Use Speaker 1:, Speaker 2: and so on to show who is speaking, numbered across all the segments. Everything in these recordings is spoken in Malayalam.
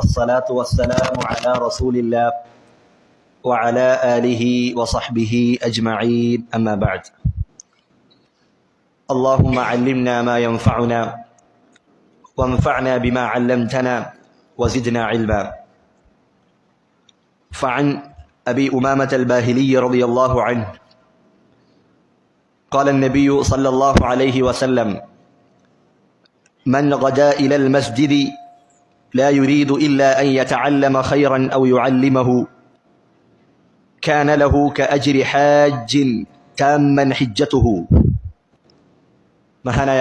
Speaker 1: والصلاة والسلام على رسول الله وعلى آله وصحبه أجمعين أما بعد. اللهم علمنا ما ينفعنا وانفعنا بما علمتنا وزدنا علما. فعن أبي أمامة الباهلي رضي الله عنه قال النبي صلى الله عليه وسلم: من غدا إلى المسجد لا يريد إلا أن يتعلم خيرا أو يعلمه كان له كأجر حاج تاما حجته. മഹാനായ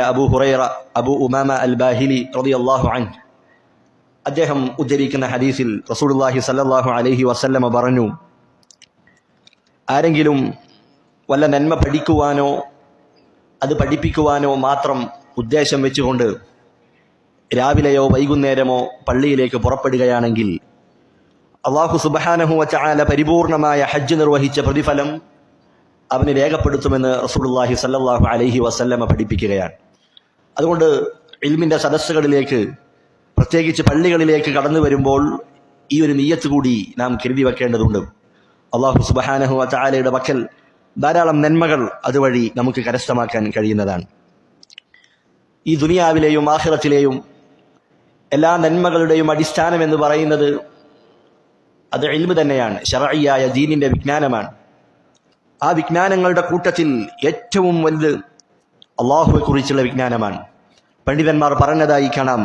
Speaker 1: അബൂ ഉമാമ അൽ ബാഹിലി റളിയല്ലാഹു അൻഹു അദ്ദേഹം ഉദ്ധരിക്കുന്ന ഹദീസിൽ റസൂലുള്ളാഹി സ്വല്ലല്ലാഹു അലൈഹി വസല്ലമ പറഞ്ഞു, ആരെങ്കിലും വല്ല നന്മ പഠിക്കുവാനോ അത് പഠിപ്പിക്കുവാനോ മാത്രം ഉദ്ദേശം വെച്ചുകൊണ്ട് രാവിലെയോ വൈകുന്നേരമോ പള്ളിയിലേക്ക് പുറപ്പെടുകയാണെങ്കിൽ അല്ലാഹു സുബ്ഹാനഹു വ തആല പരിപൂർണമായ ഹജ്ജ് നിർവഹിച്ച പ്രതിഫലം അവന് രേഖപ്പെടുത്തുമെന്ന് റസൂലുള്ളാഹി സ്വല്ലല്ലാഹു അലൈഹി വസല്ലമ പഠിപ്പിക്കുകയാണ്. അതുകൊണ്ട് ഇൽമിൻ്റെ സദസ്സുകളിലേക്ക്, പ്രത്യേകിച്ച് പള്ളികളിലേക്ക് കടന്നു വരുമ്പോൾ ഈ ഒരു നിയ്യത്ത് കൂടി നാം കരുതി വെക്കേണ്ടതുണ്ട്. അല്ലാഹു സുബ്ഹാനഹു വ തആലയുടെ പക്കൽ ധാരാളം നന്മകൾ അതുവഴി നമുക്ക് കരസ്ഥമാക്കാൻ കഴിയുന്നതാണ്. ഈ ദുനിയാവിലെയും ആഖിറത്തിലെയും എല്ലാ നന്മകളുടെയും അടിസ്ഥാനം എന്ന് പറയുന്നത് അത് ഇൽമ് തന്നെയാണ്, ശർഈയായ ദീനിൻ്റെ വിജ്ഞാനമാണ്. ആ വിജ്ഞാനങ്ങളുടെ കൂട്ടത്തിൽ ഏറ്റവും വലുത് അള്ളാഹുവെ കുറിച്ചുള്ള വിജ്ഞാനമാണ്. പണ്ഡിതന്മാർ പറഞ്ഞതായി കാണാം,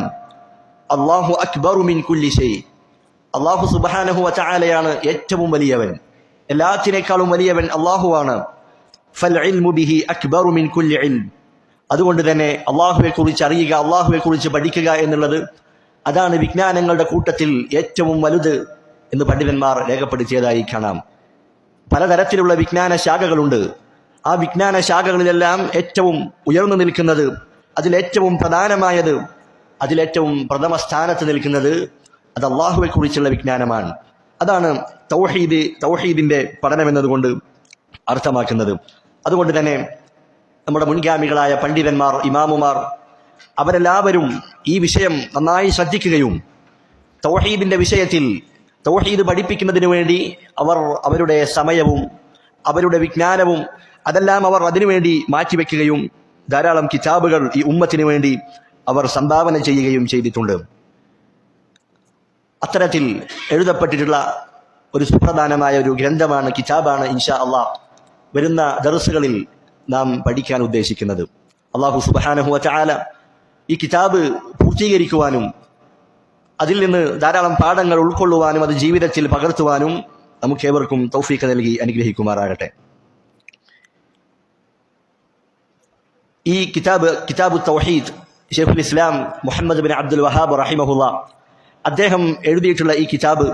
Speaker 1: അല്ലാഹു അക്ബറു മിൻ കുല്ലി ഷൈ. അല്ലാഹു സുബ്ഹാനഹു വ തആലയാണ് ഏറ്റവും വലിയവൻ, എല്ലാത്തിനേക്കാളും വലിയവൻ അള്ളാഹുവാണ്. ഫൽ ഇൽമു ബിഹി അക്ബറു മിൻ കുല്ലി ഇൽം. അതുകൊണ്ട് തന്നെ അള്ളാഹുവെ കുറിച്ച് അറിയുക, അള്ളാഹുവെ കുറിച്ച് പഠിക്കുക എന്നുള്ളത് അതാണ് വിജ്ഞാനങ്ങളുടെ കൂട്ടത്തിൽ ഏറ്റവും വലുത് എന്ന് പണ്ഡിതന്മാർ രേഖപ്പെടുത്തിയതായി കാണാം. പലതരത്തിലുള്ള വിജ്ഞാന ശാഖകളുണ്ട്. ആ വിജ്ഞാന ശാഖകളിലെല്ലാം ഏറ്റവും ഉയർന്നു നിൽക്കുന്നത്, അതിലേറ്റവും പ്രധാനമായത്, അതിലേറ്റവും പ്രഥമ സ്ഥാനത്ത് നിൽക്കുന്നത് അത് അള്ളാഹുവെ കുറിച്ചുള്ള വിജ്ഞാനമാണ്. അതാണ് തൗഹീദിന്റെ പഠനം എന്നതുകൊണ്ട് അർത്ഥമാക്കുന്നത്. അതുകൊണ്ട് തന്നെ നമ്മുടെ മുൻഗാമികളായ പണ്ഡിതന്മാർ, ഇമാമുമാർ, അവരെല്ലാവരും ഈ വിഷയം നന്നായി ശ്രദ്ധിക്കുകയും തൗഹീദിന്റെ വിഷയത്തിൽ തൗഹീദ് പഠിപ്പിക്കുന്നതിന് വേണ്ടി അവർ അവരുടെ സമയവും അവരുടെ വിജ്ഞാനവും അതെല്ലാം അവർ അതിനുവേണ്ടി മാറ്റിവെക്കുകയും ധാരാളം കിതാബുകൾ ഈ ഉമ്മത്തിന് വേണ്ടി അവർ സംഭാവന ചെയ്യുകയും ചെയ്തിട്ടുണ്ട്. അത്തരത്തിൽ എഴുതപ്പെട്ടിട്ടുള്ള ഒരു സുപ്രധാനമായ ഒരു ഗ്രന്ഥമാണ്, കിതാബാണ് ഇൻഷാ അള്ളാഹ് വരുന്ന ദർസുകളിൽ നാം പഠിക്കാൻ ഉദ്ദേശിക്കുന്നത്. അല്ലാഹു സുബ്ഹാനഹു വ തആല ഈ കിതാബ് പൂർത്തീകരിക്കുവാനും അതിൽ നിന്ന് ധാരാളം പാഠങ്ങൾ ഉൾക്കൊള്ളുവാനും അത് ജീവിതത്തിൽ പകർത്തുവാനും നമുക്കേവർക്കും തൗഫീഖ് നൽകി അനുഗ്രഹിക്കുമാറാകട്ടെ. ഈ കിതാബു തൗഹീദ് ശൈഖുൽ ഇസ്ലാം മുഹമ്മദ് ബിൻ അബ്ദുൽ വഹാബ് റഹിമഹുല്ലാ അദ്ദേഹം എഴുതിയിട്ടുള്ള ഈ കിതാബ്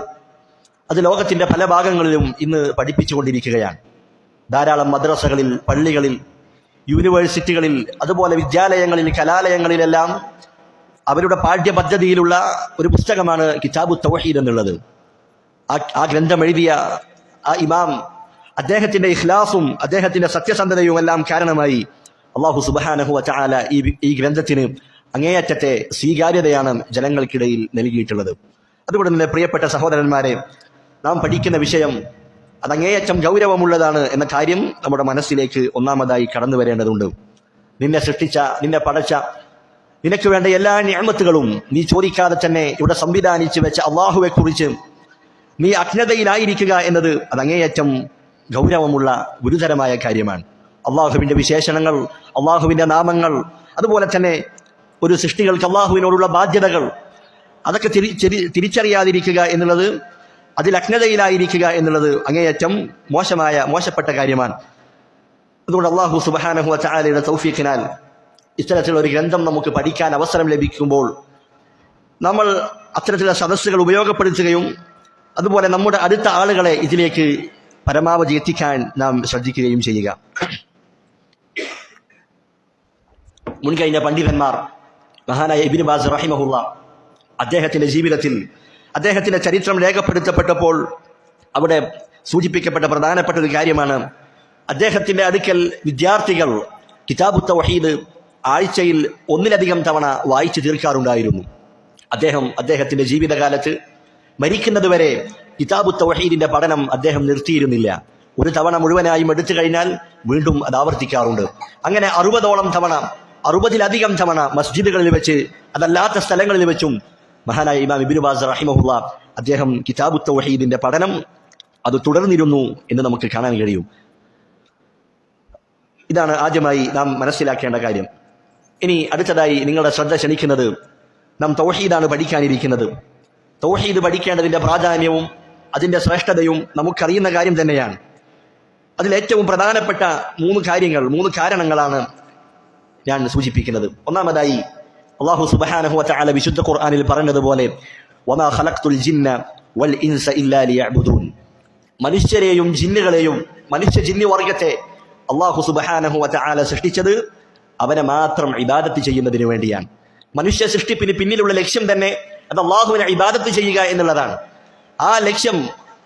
Speaker 1: അത് ലോകത്തിന്റെ പല ഭാഗങ്ങളിലും ഇന്ന് പഠിപ്പിച്ചുകൊണ്ടിരിക്കുകയാണ്. ധാരാളം മദ്രസകളിൽ, പള്ളികളിൽ, യൂണിവേഴ്സിറ്റികളിൽ, അതുപോലെ വിദ്യാലയങ്ങളിൽ, കലാലയങ്ങളിലെല്ലാം അവരുടെ പാഠ്യപദ്ധതിയിലുള്ള ഒരു പുസ്തകമാണ് കിതാബു തൗഹീദ് എന്നുള്ളത്. ആ ഗ്രന്ഥം എഴുതിയ ആ ഇമാം, അദ്ദേഹത്തിന്റെ ഇഖ്ലാസും അദ്ദേഹത്തിന്റെ സത്യസന്ധതയും എല്ലാം കാരണമായി അല്ലാഹു സുബ്ഹാനഹു വ തആല ഈ ഗ്രന്ഥത്തിന് അങ്ങേയറ്റത്തെ സ്വീകാര്യതയാണ് ജനങ്ങൾക്കിടയിൽ നൽകിയിട്ടുള്ളത്. അതുകൊണ്ട് തന്നെ പ്രിയപ്പെട്ട സഹോദരന്മാരെ, നാം പഠിക്കുന്ന വിഷയം അതങ്ങേയറ്റം ഗൗരവമുള്ളതാണ് എന്ന കാര്യം നമ്മുടെ മനസ്സിലേക്ക് ഒന്നാമതായി കടന്നു വരേണ്ടതുണ്ട്. നിന്നെ സൃഷ്ടിച്ച, നിന്നെ പടച്ച, നിനക്ക് വേണ്ട എല്ലാ നിഅമത്തുകളും നീ ചോദിക്കാതെ തന്നെ ഇവിടെ സംവിധാനിച്ചു വെച്ച അള്ളാഹുവെ കുറിച്ച് നീ അജ്ഞതയിലായിരിക്കുക എന്നത് അതങ്ങേയറ്റം ഗൗരവമുള്ള ഗുരുതരമായ കാര്യമാണ്. അള്ളാഹുവിൻ്റെ വിശേഷണങ്ങൾ, അള്ളാഹുവിൻ്റെ നാമങ്ങൾ, അതുപോലെ തന്നെ ഒരു സൃഷ്ടികൾക്ക് അള്ളാഹുവിനോടുള്ള ബാധ്യതകൾ, അതൊക്കെ തിരിച്ചറിയാതിരിക്കുക എന്നുള്ളത്, അതിൽ അജ്ഞതയിലായിരിക്കുക എന്നുള്ളത് അങ്ങേയറ്റം മോശപ്പെട്ട കാര്യമാണ്. അതുകൊണ്ട് അല്ലാഹു സുബ്ഹാനഹു വ തആലയുടെ തൗഫീഖിനാൽ ഇത്തരത്തിലുള്ള ഒരു ഗ്രന്ഥം നമുക്ക് പഠിക്കാൻ അവസരം ലഭിക്കുമ്പോൾ നമ്മൾ അത്തരത്തിലുള്ള സദസ്സുകൾ ഉപയോഗപ്പെടുത്തുകയും അതുപോലെ നമ്മുടെ അടുത്ത ആളുകളെ ഇതിലേക്ക് പരമാവധി എത്തിക്കാൻ നാം ശ്രദ്ധിക്കുകയും ചെയ്യുക. മുൻകഴിഞ്ഞ പണ്ഡിതന്മാർ, മഹാനായ ഇബ്നു ബാസ് റഹിമഹുല്ലാ, അദ്ദേഹത്തിന്റെ ജീവിതത്തിൽ അദ്ദേഹത്തിന്റെ ചരിത്രം രേഖപ്പെടുത്തപ്പെട്ടപ്പോൾ അവിടെ സൂചിപ്പിക്കപ്പെട്ട പ്രധാനപ്പെട്ട ഒരു കാര്യമാണ്, അദ്ദേഹത്തിന്റെ അടുക്കൽ വിദ്യാർത്ഥികൾ കിതാബു തൗഹീദ് ആഴ്ചയിൽ ഒന്നിലധികം തവണ വായിച്ചു തീർക്കാറുണ്ടായിരുന്നു. അദ്ദേഹത്തിന്റെ ജീവിതകാലത്ത് മരിക്കുന്നതുവരെ കിതാബു തൗഹീദിന്റെ പഠനം അദ്ദേഹം നിർത്തിയിരുന്നില്ല. ഒരു തവണ മുഴുവനായും എടുത്തു കഴിഞ്ഞാൽ വീണ്ടും അത് ആവർത്തിക്കാറുണ്ട്. അങ്ങനെ 60ഓളം തവണ, 60-ലധികം തവണ മസ്ജിദുകളിൽ വെച്ച്, അതല്ലാത്ത സ്ഥലങ്ങളിൽ വെച്ചും മഹാനായ ഇമാം ഇബ്നു ബാസ് റഹിമഹുല്ലാ അദ്ദേഹം കിതാബു തൗഹീദിന്റെ പഠനം അത് തുടർന്നിരുന്നു എന്ന് നമുക്ക് കാണാൻ കഴിയും. ഇതാണ് ആദ്യമായി നാം മനസ്സിലാക്കേണ്ട കാര്യം. ഇനി അടുത്തതായി നിങ്ങളുടെ ശ്രദ്ധ ക്ഷണിക്കുന്നത്, നാം തൗഹീദാണ് പഠിക്കാനിരിക്കുന്നത്. തൗഹീദ് പഠിക്കേണ്ടതിന്റെ പ്രാധാന്യവും അതിന്റെ ശ്രേഷ്ഠതയും നമുക്കറിയുന്ന കാര്യം തന്നെയാണ്. അതിലേറ്റവും പ്രധാനപ്പെട്ട 3 കാരണങ്ങളാണ് ഞാൻ സൂചിപ്പിക്കുന്നത്. ഒന്നാമതായി അല്ലാഹു സുബ്ഹാനഹു വ തആല വിശുദ്ധ ഖുർആനിൽ പറഞ്ഞതുപോലെ വമാ ഖലഖ്തുൽ ജിന്ന വൽ ഇൻസ ഇല്ലാ ലിയഅ്ബുദൂൻ, മനുഷ്യരെയും ജിന്നുകളെയും, മനുഷ്യ ജിന്നു വർഗത്തെ അല്ലാഹു സുബ്ഹാനഹു വ തആല സൃഷ്ടിച്ചത് അവനെ മാത്രം ഇബാദത്ത് ചെയ്യുന്നതിന് വേണ്ടിയാണ്. മനുഷ്യ സൃഷ്ടിപ്പിന് പിന്നിലുള്ള ലക്ഷ്യം തന്നെ അത് അല്ലാഹുവിനെ ഇബാദത്ത് ചെയ്യുക എന്നുള്ളതാണ്. ആ ലക്ഷ്യം,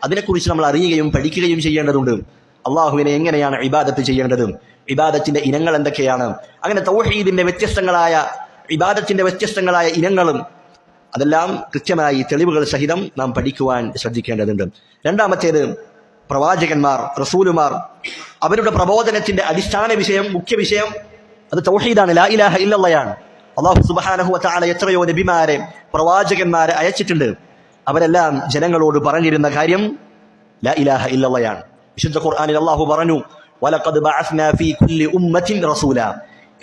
Speaker 1: അതിനെക്കുറിച്ച് നമ്മൾ അറിയുകയും പഠിക്കുകയും ചെയ്യേണ്ടതുണ്ട്. അള്ളാഹുവിനെ എങ്ങനെയാണ് ഇബാദത്ത് ചെയ്യേണ്ടത്, ഇബാദത്തിന്റെ ഇനങ്ങൾ എന്തൊക്കെയാണ്, അങ്ങനെ തൗഹീദിന്റെ ഇബാദത്തിന്റെ വ്യത്യസ്തങ്ങളായ ഇനങ്ങളും അതെല്ലാം കൃത്യമായി തെളിവുകൾ സഹിതം നാം പഠിക്കുവാൻ ശ്രദ്ധിക്കേണ്ടതുണ്ട്. രണ്ടാമത്തേത്, പ്രവാചകന്മാർ, റസൂലുമാർ, അവരുടെ പ്രബോധനത്തിന്റെ അടിസ്ഥാന വിഷയം, മുഖ്യ വിഷയം അത് തൗഹീദാണ്, ലാ ഇലാഹ ഇല്ലല്ലാഹ്. അല്ലാഹു സുബ്ഹാനഹു വ തആല എത്രയോ നബിമാരെ, പ്രവാചകന്മാരെ അയച്ചിട്ടുണ്ട്. അവരെല്ലാം ജനങ്ങളോട് പറഞ്ഞിരുന്ന കാര്യം ലാ ഇലാഹ ഇല്ലല്ലാഹ്. വിശുദ്ധ ഖുർആനിൽ അല്ലാഹു പറഞ്ഞു, വലഖദ് ബഅസ്നാ ഫീ കുല്ലി ഉമ്മത്തിൻ റസൂലാ,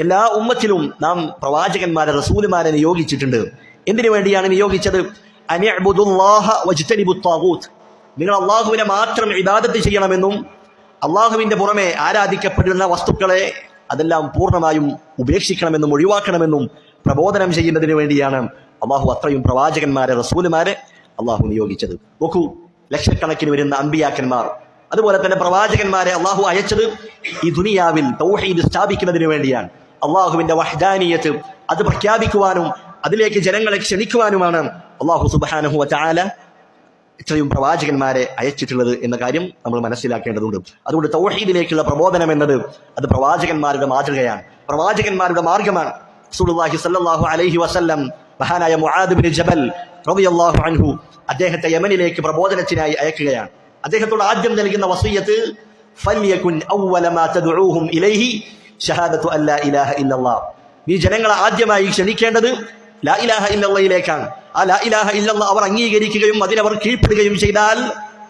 Speaker 1: എല്ലാ ഉമ്മത്തിലും നാം പ്രവാചകന്മാരെ, റസൂലുമാരെ നിയോഗിച്ചിട്ടുണ്ട്. എന്തിനു വേണ്ടിയാണ് നിയോഗിച്ചത്? അനിഅ്ബുദുല്ലാഹ വജ്തനിബുത് ത്വാഗൂത്ത്, നിങ്ങൾ അള്ളാഹുവിനെ മാത്രം ഇബാദത്ത് ചെയ്യണമെന്നും അള്ളാഹുവിന്റെ പുറമെ ആരാധിക്കപ്പെടുന്ന വസ്തുക്കളെ അതെല്ലാം പൂർണ്ണമായും ഉപേക്ഷിക്കണമെന്നും ഒഴിവാക്കണമെന്നും പ്രബോധനം ചെയ്യുന്നതിന് വേണ്ടിയാണ് അള്ളാഹു അത്രയും പ്രവാചകന്മാരെ, റസൂലുമാരെ അള്ളാഹു നിയോഗിച്ചത്. നോക്കൂ, ലക്ഷക്കണക്കിന് വരുന്ന അമ്പിയാക്കന്മാർ, അതുപോലെ തന്നെ പ്രവാചകന്മാരെ അള്ളാഹു അയച്ചത് ഈ ദുനിയാവിൽ തൗഹീദ് സ്ഥാപിക്കുന്നതിന് വേണ്ടിയാണ്. അള്ളാഹുവിന്റെ വഹ്ദാനിയത്ത് അത് പ്രഖ്യാപിക്കുവാനും അതിലേക്ക് ജനങ്ങളെ ക്ഷണിക്കുവാനുമാണ് അള്ളാഹു സുബ്ഹാനഹു വ തആല ഇത്രയും പ്രവാചകന്മാരെ അയച്ചിട്ടുള്ളത് എന്ന കാര്യം നമ്മൾ മനസ്സിലാക്കേണ്ടതുണ്ട്. അതുകൊണ്ട് തൗഹീദിലേക്കുള്ള പ്രബോധനം എന്നത് അത് പ്രവാചകന്മാരുടെ മാതൃകയാണ്, പ്രവാചകന്മാരുടെ മാർഗമാണ്. റസൂലുള്ളാഹി സ്വല്ലല്ലാഹു അലൈഹി വസല്ലം മഹാനായ മുആദ് ബിൻ ജബൽ റളിയല്ലാഹു അൻഹു അദ്ദേഹത്തെ യമനിലേക്ക് പ്രബോധനത്തിനായി അയക്കുകയാണ്. അദ്ദേഹത്തോട് ആദ്യം നൽകുന്ന വസിയ്യത്ത്, ഫൽയകുൻ അവ്വല മാ തദ്ഉഹും ഇലൈഹി ഷഹാദത്തു അല്ലാ ഇലാഹ ഇല്ലല്ലാഹ്, നീ ജനങ്ങളെ ആദ്യമായി ക്ഷണിക്കേണ്ടത് ലാ ഇലാഹ ഇല്ലല്ലാഹിലേക്കാണ്. ആ ലാ ഇലാഹ ഇല്ലല്ലാഹ് അവർ അംഗീകരിക്കുകയും അതിനവർ കീഴ്പ്പെടുകയും ചെയ്താൽ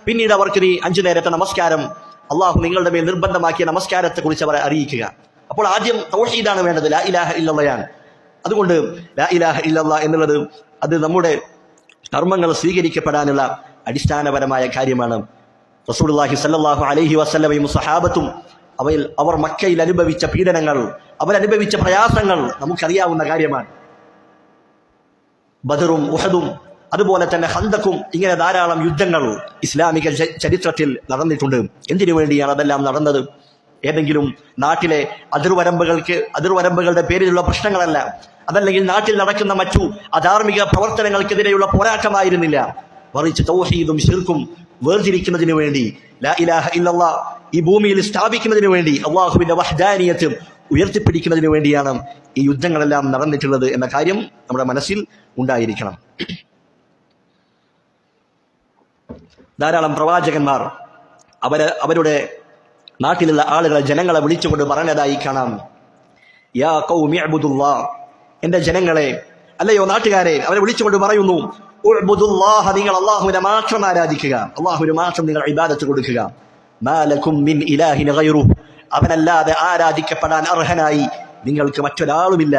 Speaker 1: പിന്നീട് അവർക്ക് നീ 5 നേരത്തെ നമസ്കാരം, അള്ളാഹു നിങ്ങളുടെ മേൽ നിർബന്ധമാക്കിയ നമസ്കാരത്തെ കുറിച്ച് അവരെ അറിയിക്കുക. അപ്പോൾ ആദ്യം തൗഹീദാണ് വേണ്ടത്, ലാ ഇലാഹ ഇല്ലല്ലാഹ്. അതുകൊണ്ട് ലാ ഇലാഹ ഇല്ലല്ലാഹ് എന്നുള്ളത് അത് നമ്മുടെ കർമ്മങ്ങൾ സ്വീകരിക്കപ്പെടാനുള്ള അടിസ്ഥാനപരമായ കാര്യമാണ്. റസൂലുള്ളാഹി സ്വല്ലല്ലാഹു അലൈഹി വസല്ലമയും സ്വഹാബത്തും അവർ മക്കയിൽ അനുഭവിച്ച പീഡനങ്ങൾ, അവരനുഭവിച്ച പ്രയാസങ്ങൾ നമുക്കറിയാവുന്ന കാര്യമാണ്. ബദറും ഉഹദും അതുപോലെ തന്നെ ഖന്ദഖും, ഇങ്ങനെ ധാരാളം യുദ്ധങ്ങൾ ഇസ്ലാമിക ചരിത്രത്തിൽ നടന്നിട്ടുണ്ട്. എന്തിനു വേണ്ടിയാണ് അതെല്ലാം നടന്നത്? ഏതെങ്കിലും നാട്ടിലെ അതിർവരമ്പുകളുടെ പേരിലുള്ള പ്രശ്നങ്ങളല്ല, അതല്ലെങ്കിൽ നാട്ടിൽ നടക്കുന്ന മറ്റു അധാർമിക പ്രവർത്തനങ്ങൾക്കെതിരെയുള്ള പോരാട്ടമായിരുന്നില്ല. മറിച്ച് തൗഹീദും ശിർക്കും വേർതിരിക്കുന്നതിന് വേണ്ടി, ലാ ഇലാഹ ഇല്ലല്ലാഹ് ഈ ഭൂമിയിൽ സ്ഥാപിക്കുന്നതിന് വേണ്ടി, അള്ളാഹുവിന്റെ വഹ്ദാനിയത്ത് ഉയർത്തിപ്പിടിക്കുന്നതിന് വേണ്ടിയാണ് ഈ യുദ്ധങ്ങളെല്ലാം നടന്നിട്ടുള്ളത് എന്ന കാര്യം നമ്മുടെ മനസ്സിൽ ഉണ്ടായിരിക്കണം. ധാരാളം പ്രവാചകന്മാർ അവരുടെ നാട്ടിലുള്ള ആളുകളെ, ജനങ്ങളെ വിളിച്ചുകൊണ്ട് പറഞ്ഞതായി കാണാം, യാ ഖൗമി ഇഅ്ബുദുല്ലാഹ്, എന്റെ ജനങ്ങളെ, അല്ലയോ നാട്ടുകാരെ, അവരെ വിളിച്ചുകൊണ്ട് പറയുന്നു, ഉഅ്ബുദുല്ലാഹ, നിങ്ങൾ അള്ളാഹുവിനെ മാത്രം ആരാധിക്കുക, അള്ളാഹുവിന് മാത്രം നിങ്ങൾ ഇബാദത്ത് കൊടുക്കുക. മാ ലക്കും മിൻ ഇലാഹിൻ ഗൈറുഹു, അവനല്ലാതെ ആരാധിക്കപ്പെടാൻ അർഹനായി നിങ്ങൾക്ക് മറ്റൊരാളുമില്ല.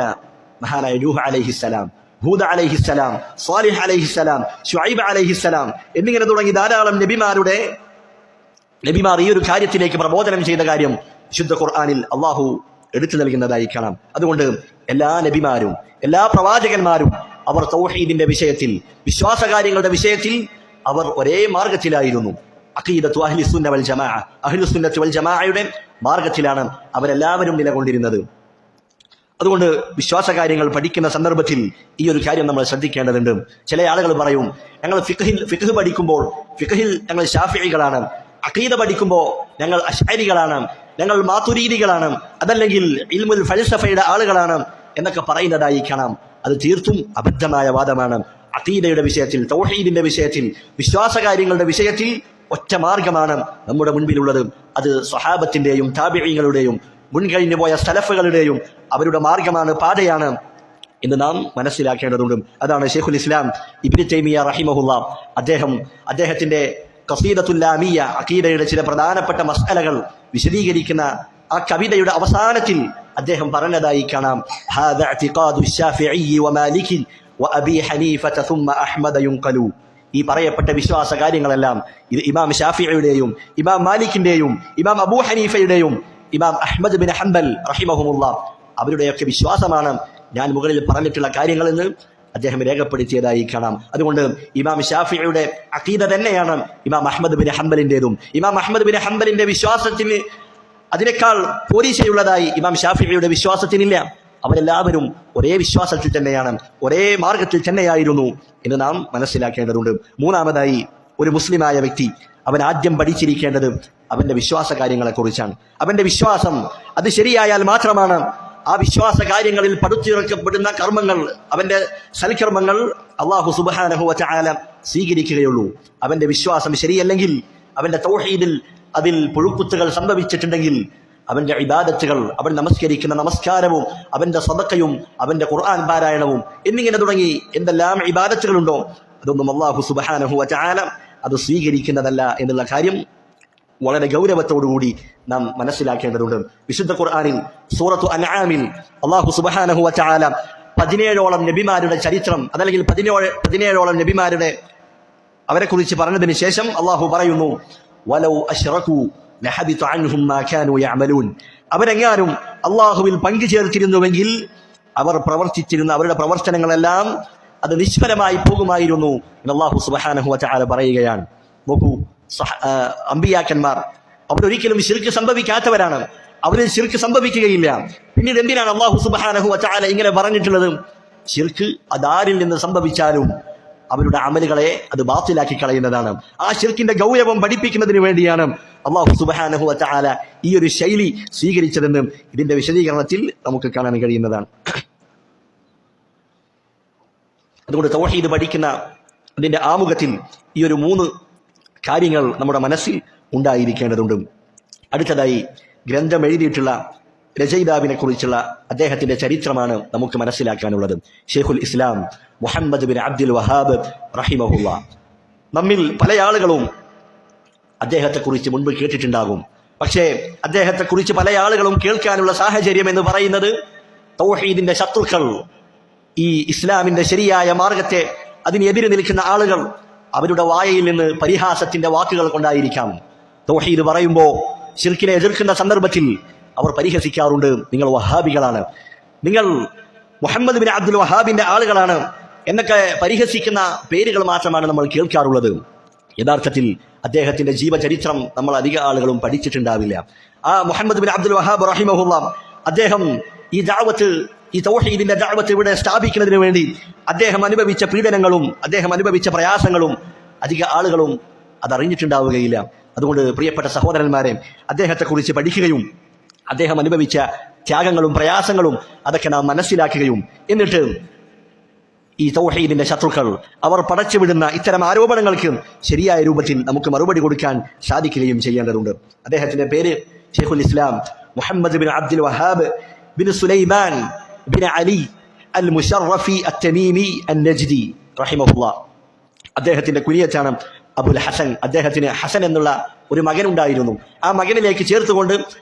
Speaker 1: മഹാനായ നൂഹ് അലൈഹിസ്സലാം, ഹൂദ് അലൈഹിസ്സലാം, സ്വാലിഹ് അലൈഹിസ്സലാം, ശുഐബ് അലൈഹിസ്സലാം എന്നിങ്ങനെ തുടങ്ങി ധാരാളം നബിമാർ ഈ ഒരു കാര്യത്തിലേക്ക് പ്രബോധനം ചെയ്ത കാര്യം വിശുദ്ധ ഖുർആനിൽ അള്ളാഹു എടുത്തു നൽകുന്നതായി കാണാം. അതുകൊണ്ട് എല്ലാ നബിമാരും, എല്ലാ പ്രവാചകന്മാരും അവർ തൗഹീദിന്റെ വിഷയത്തിൽ, വിശ്വാസകാര്യങ്ങളുടെ വിഷയത്തിൽ അവർ ഒരേ മാർഗത്തിലായിരുന്നു. അഖീദത്തു അഹ്ലുസുന്ന വൽ ജമാഅ, അഹ്ലുസുന്നത്ത് വൽ ജമാഅയുടെ മാർഗത്തിലാണ് അവരെല്ലാവരും നിലകൊണ്ടിരുന്നത്. അതുകൊണ്ട് വിശ്വാസകാര്യങ്ങൾ പഠിക്കുന്ന സന്ദർഭത്തിൽ ഈ ഒരു കാര്യം നമ്മൾ ശ്രദ്ധിക്കേണ്ടതുണ്ട്. ചില ആളുകൾ പറയും, ഞങ്ങൾ ഫിഖ് പഠിക്കുമ്പോൾ ഫിഖിൽ ഞങ്ങൾ ശാഫിഈകളാണ്, അഖീദ പഠിക്കുമ്പോൾ ഞങ്ങൾ അശ്അരികളാണ്, ഞങ്ങൾ മാതുരീദികളാണ്, അതല്ലെങ്കിൽ ഇൽമുൽ ഫൽസഫയുടെ ആളുകളാണ് എന്നൊക്കെ പറയുന്നതായി കാണാം. അത് തീർത്തും അബദ്ധമായ വാദമാണ്. അഖീദയുടെ വിഷയത്തിൽ, തൗഹീദിന്റെ വിഷയത്തിൽ, വിശ്വാസകാര്യങ്ങളുടെ വിഷയത്തിൽ ഒറ്റ മാർഗമാണ് നമ്മുടെ മുൻപിലുള്ളത്. അത് സ്വഹാബത്തിന്റെയും താബിഈങ്ങളുടെയും മുൻകഴിഞ്ഞു പോയ സലഫുകളുടെയും അവരുടെ മാർഗമാണ്, പാതയാണ് എന്ന് നാം മനസ്സിലാക്കേണ്ടതുണ്ട്. അതാണ് ശൈഖുൽ ഇസ്ലാം ഇബ്നു തൈമിയ്യ റഹിമഹുല്ലാ അദ്ദേഹത്തിന്റെ ഖസീദത്തുൽ ലാമിയ്യ, അഖീദയുടെ ചില പ്രധാനപ്പെട്ട മസ്അലകൾ വിശദീകരിക്കുന്ന ആ കവിതയുടെ അവസാനത്തിൽ അദ്ദേഹം പറഞ്ഞതായി കാണാം, ഹാദാ ഇഅ്തിഖാദു ശാഫിഈ വമാലികി വഅബീ ഹനീഫത സുമ്മ അഹ്മദ യുൻഖലു. ഈ പറയപ്പെട്ട വിശ്വാസ കാര്യങ്ങളെല്ലാം ഇത് ഇമാം ഷാഫിഈയുടെയും ഇമാം മാലിക്കിന്റെയും ഇമാം അബൂ ഹനീഫയുടെയും ഇമാം അഹ്മദ് ബിൻ ഹംബൽ റഹിമഹുമുല്ലാ അവരുടെയൊക്കെ വിശ്വാസമാണ് ഞാൻ മുകളിൽ പറഞ്ഞിട്ടുള്ള കാര്യങ്ങളെന്ന് അദ്ദേഹം രേഖപ്പെടുത്തിയതായി കാണാം. അതുകൊണ്ട് ഇമാം ഷാഫിഈയുടെ അഖീദ തന്നെയാണ് ഇമാം അഹ്മദ് ബിൻ ഹംബലിന്റേതും. ഇമാം അഹ്മദ് ബിൻ ഹംബലിന്റെ വിശ്വാസത്തിന് അതിനേക്കാൾ പോലീശയുള്ളതായി ഇമാം ഷാഫിഈയുടെ വിശ്വാസത്തിനില്ല. അവരെല്ലാവരും ഒരേ വിശ്വാസത്തിൽ തന്നെയാണ്, ഒരേ മാർഗത്തിൽ തന്നെയായിരുന്നു എന്ന് നാം മനസ്സിലാക്കേണ്ടതുണ്ട്. മൂന്നാമതായി, ഒരു മുസ്ലിമായ വ്യക്തി അവൻ ആദ്യം പഠിച്ചിരിക്കേണ്ടത് അവന്റെ വിശ്വാസ കാര്യങ്ങളെക്കുറിച്ചാണ്. അവന്റെ വിശ്വാസം അത് ശരിയായാൽ മാത്രമാണ് ആ വിശ്വാസ കാര്യങ്ങളിൽ പടുത്തുയർക്കപ്പെടുന്ന കർമ്മങ്ങൾ, അവന്റെ സൽക്കർമ്മങ്ങൾ അല്ലാഹു സുബ്ഹാനഹു വ തആല സ്വീകരിക്കുകയുള്ളൂ. അവന്റെ വിശ്വാസം ശരിയല്ലെങ്കിൽ, അവന്റെ തൗഹീദിൽ അതിൽ പുഴുക്കുത്തുകൾ സംഭവിച്ചിട്ടുണ്ടെങ്കിൽ, അവന്റെ ഇബാദത്തുകൾ, അവൻ നമസ്കരിക്കുന്ന നമസ്കാരവും അവന്റെ സദഖയും അവന്റെ ഖുർആൻ പാരായണവും എന്നിങ്ങനെ തുടങ്ങി എന്തെല്ലാം ഇബാദത്തുകളുണ്ടോ അതൊന്നും അല്ലാഹു സുബ്ഹാനഹു വ തആല അത് സ്വീകരിക്കുന്നതല്ല എന്നുള്ള കാര്യം വളരെ ഗൗരവത്തോടുകൂടി നാം മനസ്സിലാക്കേണ്ടതുണ്ട്. വിശുദ്ധ ഖുർആനിൽ സൂറത്തു അൻആമിൽ അല്ലാഹു സുബ്ഹാനഹു വ തആല 17ഓളം നബിമാരുടെ ചരിത്രം, അതല്ലെങ്കിൽ 17ഓളം നബിമാരുടെ അവരെക്കുറിച്ച് പറഞ്ഞതിന് ശേഷം അല്ലാഹു പറയുന്നു, വലൗ അശ്റകൂ ലഹബിത അൻഹും മാ കാനൂ യഅമലൂൻ. അവരെങ്ങാനും അല്ലാഹുവിൽ പങ്കു ചേർത്തിരുന്നുവെങ്കിൽ അവർ പ്രവർത്തിച്ചിരുന്ന അവരുടെ പ്രവർത്തനങ്ങളെല്ലാം അത് നിഷ്ഫലമായി പോകുമായിരുന്നു എന്ന് അല്ലാഹു സുബ്ഹാനഹു വ തആല പറയുകയാണ്. നോക്കൂ, അമ്പിയാക്കന്മാർ അവരൊരിക്കലും ശിർക്ക് സംഭവിക്കാത്തവരാണ്, അവരിൽ ശിർക്ക് സംഭവിക്കുകയില്ല. പിന്നീട് എന്തിനാണ് അല്ലാഹു സുബ്ഹാനഹു വ തആല ഇങ്ങനെ പറഞ്ഞിട്ടുള്ളത്? ശിർക്ക് അതാരിൽ നിന്ന് സംഭവിച്ചാലും അവരുടെ അമലുകളെ അത് ബാത്തിലാക്കി കളയുന്നതാണ്. ആ ശിർക്കിന്റെ ഗൗരവം പഠിപ്പിക്കുന്നതിന് വേണ്ടിയാണ് അല്ലാഹു സുബ്ഹാനഹു വ തആല ഈ ഒരു ശൈലി സ്വീകരിച്ചതെന്ന് ഇതിന്റെ വിശദീകരണത്തിൽ നമുക്ക് കാണാൻ കഴിയുന്നതാണ്. അതുകൊണ്ട് തൗഹീദ് പഠിക്കുന്ന അതിന്റെ ആമുഖത്തിൽ ഈ ഒരു 3 കാര്യങ്ങൾ നമ്മുടെ മനസ്സിൽ ഉണ്ടായിരിക്കേണ്ടതുണ്ട്. അടുത്തതായി, ഗ്രന്ഥം എഴുതിയിട്ടുള്ള രചയിതാവിനെ കുറിച്ചുള്ള അദ്ദേഹത്തിന്റെ ചരിത്രമാണ് നമുക്ക് മനസ്സിലാക്കാനുള്ളത്. ശൈഖുൽ ഇസ്ലാം മുഹമ്മദ് ബിൻ അബ്ദുൽ വഹാബ് റഹിമഹുല്ലാ. നമ്മിൽ പല ആളുകളും അദ്ദേഹത്തെക്കുറിച്ച് മുൻപ് കേട്ടിട്ടുണ്ടാകും. പക്ഷേ അദ്ദേഹത്തെക്കുറിച്ച് പല ആളുകളും കേൾക്കാനുള്ള സാഹചര്യം എന്ന് പറയുന്നത് തൗഹീദിന്റെ ശത്രുക്കൾ, ഈ ഇസ്ലാമിന്റെ ശരിയായ മാർഗത്തെ അതിനെതിരെ നിൽക്കുന്ന ആളുകൾ അവരുടെ വായയിൽ നിന്ന് പരിഹാസത്തിന്റെ വാക്കുകൾ കൊണ്ടായിരിക്കാം. തൗഹീദ് പറയുമ്പോൾ ശിർക്കിനെ എതിർക്കുന്ന സന്ദർഭത്തിൽ അവർ പരിഹസിക്കാറുണ്ട്, നിങ്ങൾ വഹാബികളാണ്, നിങ്ങൾ മുഹമ്മദ് ബിൻ അബ്ദുൽ വഹാബിന്റെ ആളുകളാണ് എന്നൊക്കെ പരിഹസിക്കുന്ന പേരുകൾ മാത്രമാണ് നമ്മൾ കേൾക്കാറുള്ളത്. യഥാർത്ഥത്തിൽ അദ്ദേഹത്തിന്റെ ജീവചരിത്രം നമ്മൾ അധിക ആളുകളും പഠിച്ചിട്ടുണ്ടാവില്ല. ആ മുഹമ്മദ് ബിൻ അബ്ദുൽ വഹാബ് റഹിമഹുല്ലാ അദ്ദേഹം ഈ തൗഹീദിന്റെ ദഅവത്ത് ഇവിടെ സ്ഥാപിക്കുന്നതിന് വേണ്ടി അദ്ദേഹം അനുഭവിച്ച പീഡനങ്ങളും അദ്ദേഹം അനുഭവിച്ച പ്രയാസങ്ങളും അധിക ആളുകളും അതറിഞ്ഞിട്ടുണ്ടാവുകയില്ല. അതുകൊണ്ട് പ്രിയപ്പെട്ട സഹോദരന്മാരെ, അദ്ദേഹത്തെക്കുറിച്ച് പഠിക്കുകയും അദ്ദേഹം അനുഭവിച്ച ത്യാഗങ്ങളും പ്രയാസങ്ങളും അതൊക്കെ നാം മനസ്സിലാക്കുകയും എന്നിട്ട് ഈ തൗഹീദിന്റെ ശത്രുക്കൾ അവർ പടച്ചുവിടുന്ന ഇത്തരം ആരോപണങ്ങൾക്ക് ശരിയായ രൂപത്തിൽ നമുക്ക് മറുപടി കൊടുക്കാൻ സാധിക്കുകയും ചെയ്യേണ്ടതുണ്ട്. അദ്ദേഹത്തിന്റെ പേര് ശൈഖുൽ ഇസ്ലാം Muhammad bin Abdul Wahhab bin Sulaiman bin Ali അൽ മുശറഫി അത്തമീമി അൻ-നജ്ദി റഹിമഹുല്ലാ. അദ്ദേഹത്തിന്റെ കുനിയത്താണ് അബുൽ ഹസൻ. അദ്ദേഹത്തിന് ഹസൻ എന്നുള്ള ഒരു മകനുണ്ടായിരുന്നു. ആ മകനിലേക്ക് ചേർത്തുകൊണ്ട്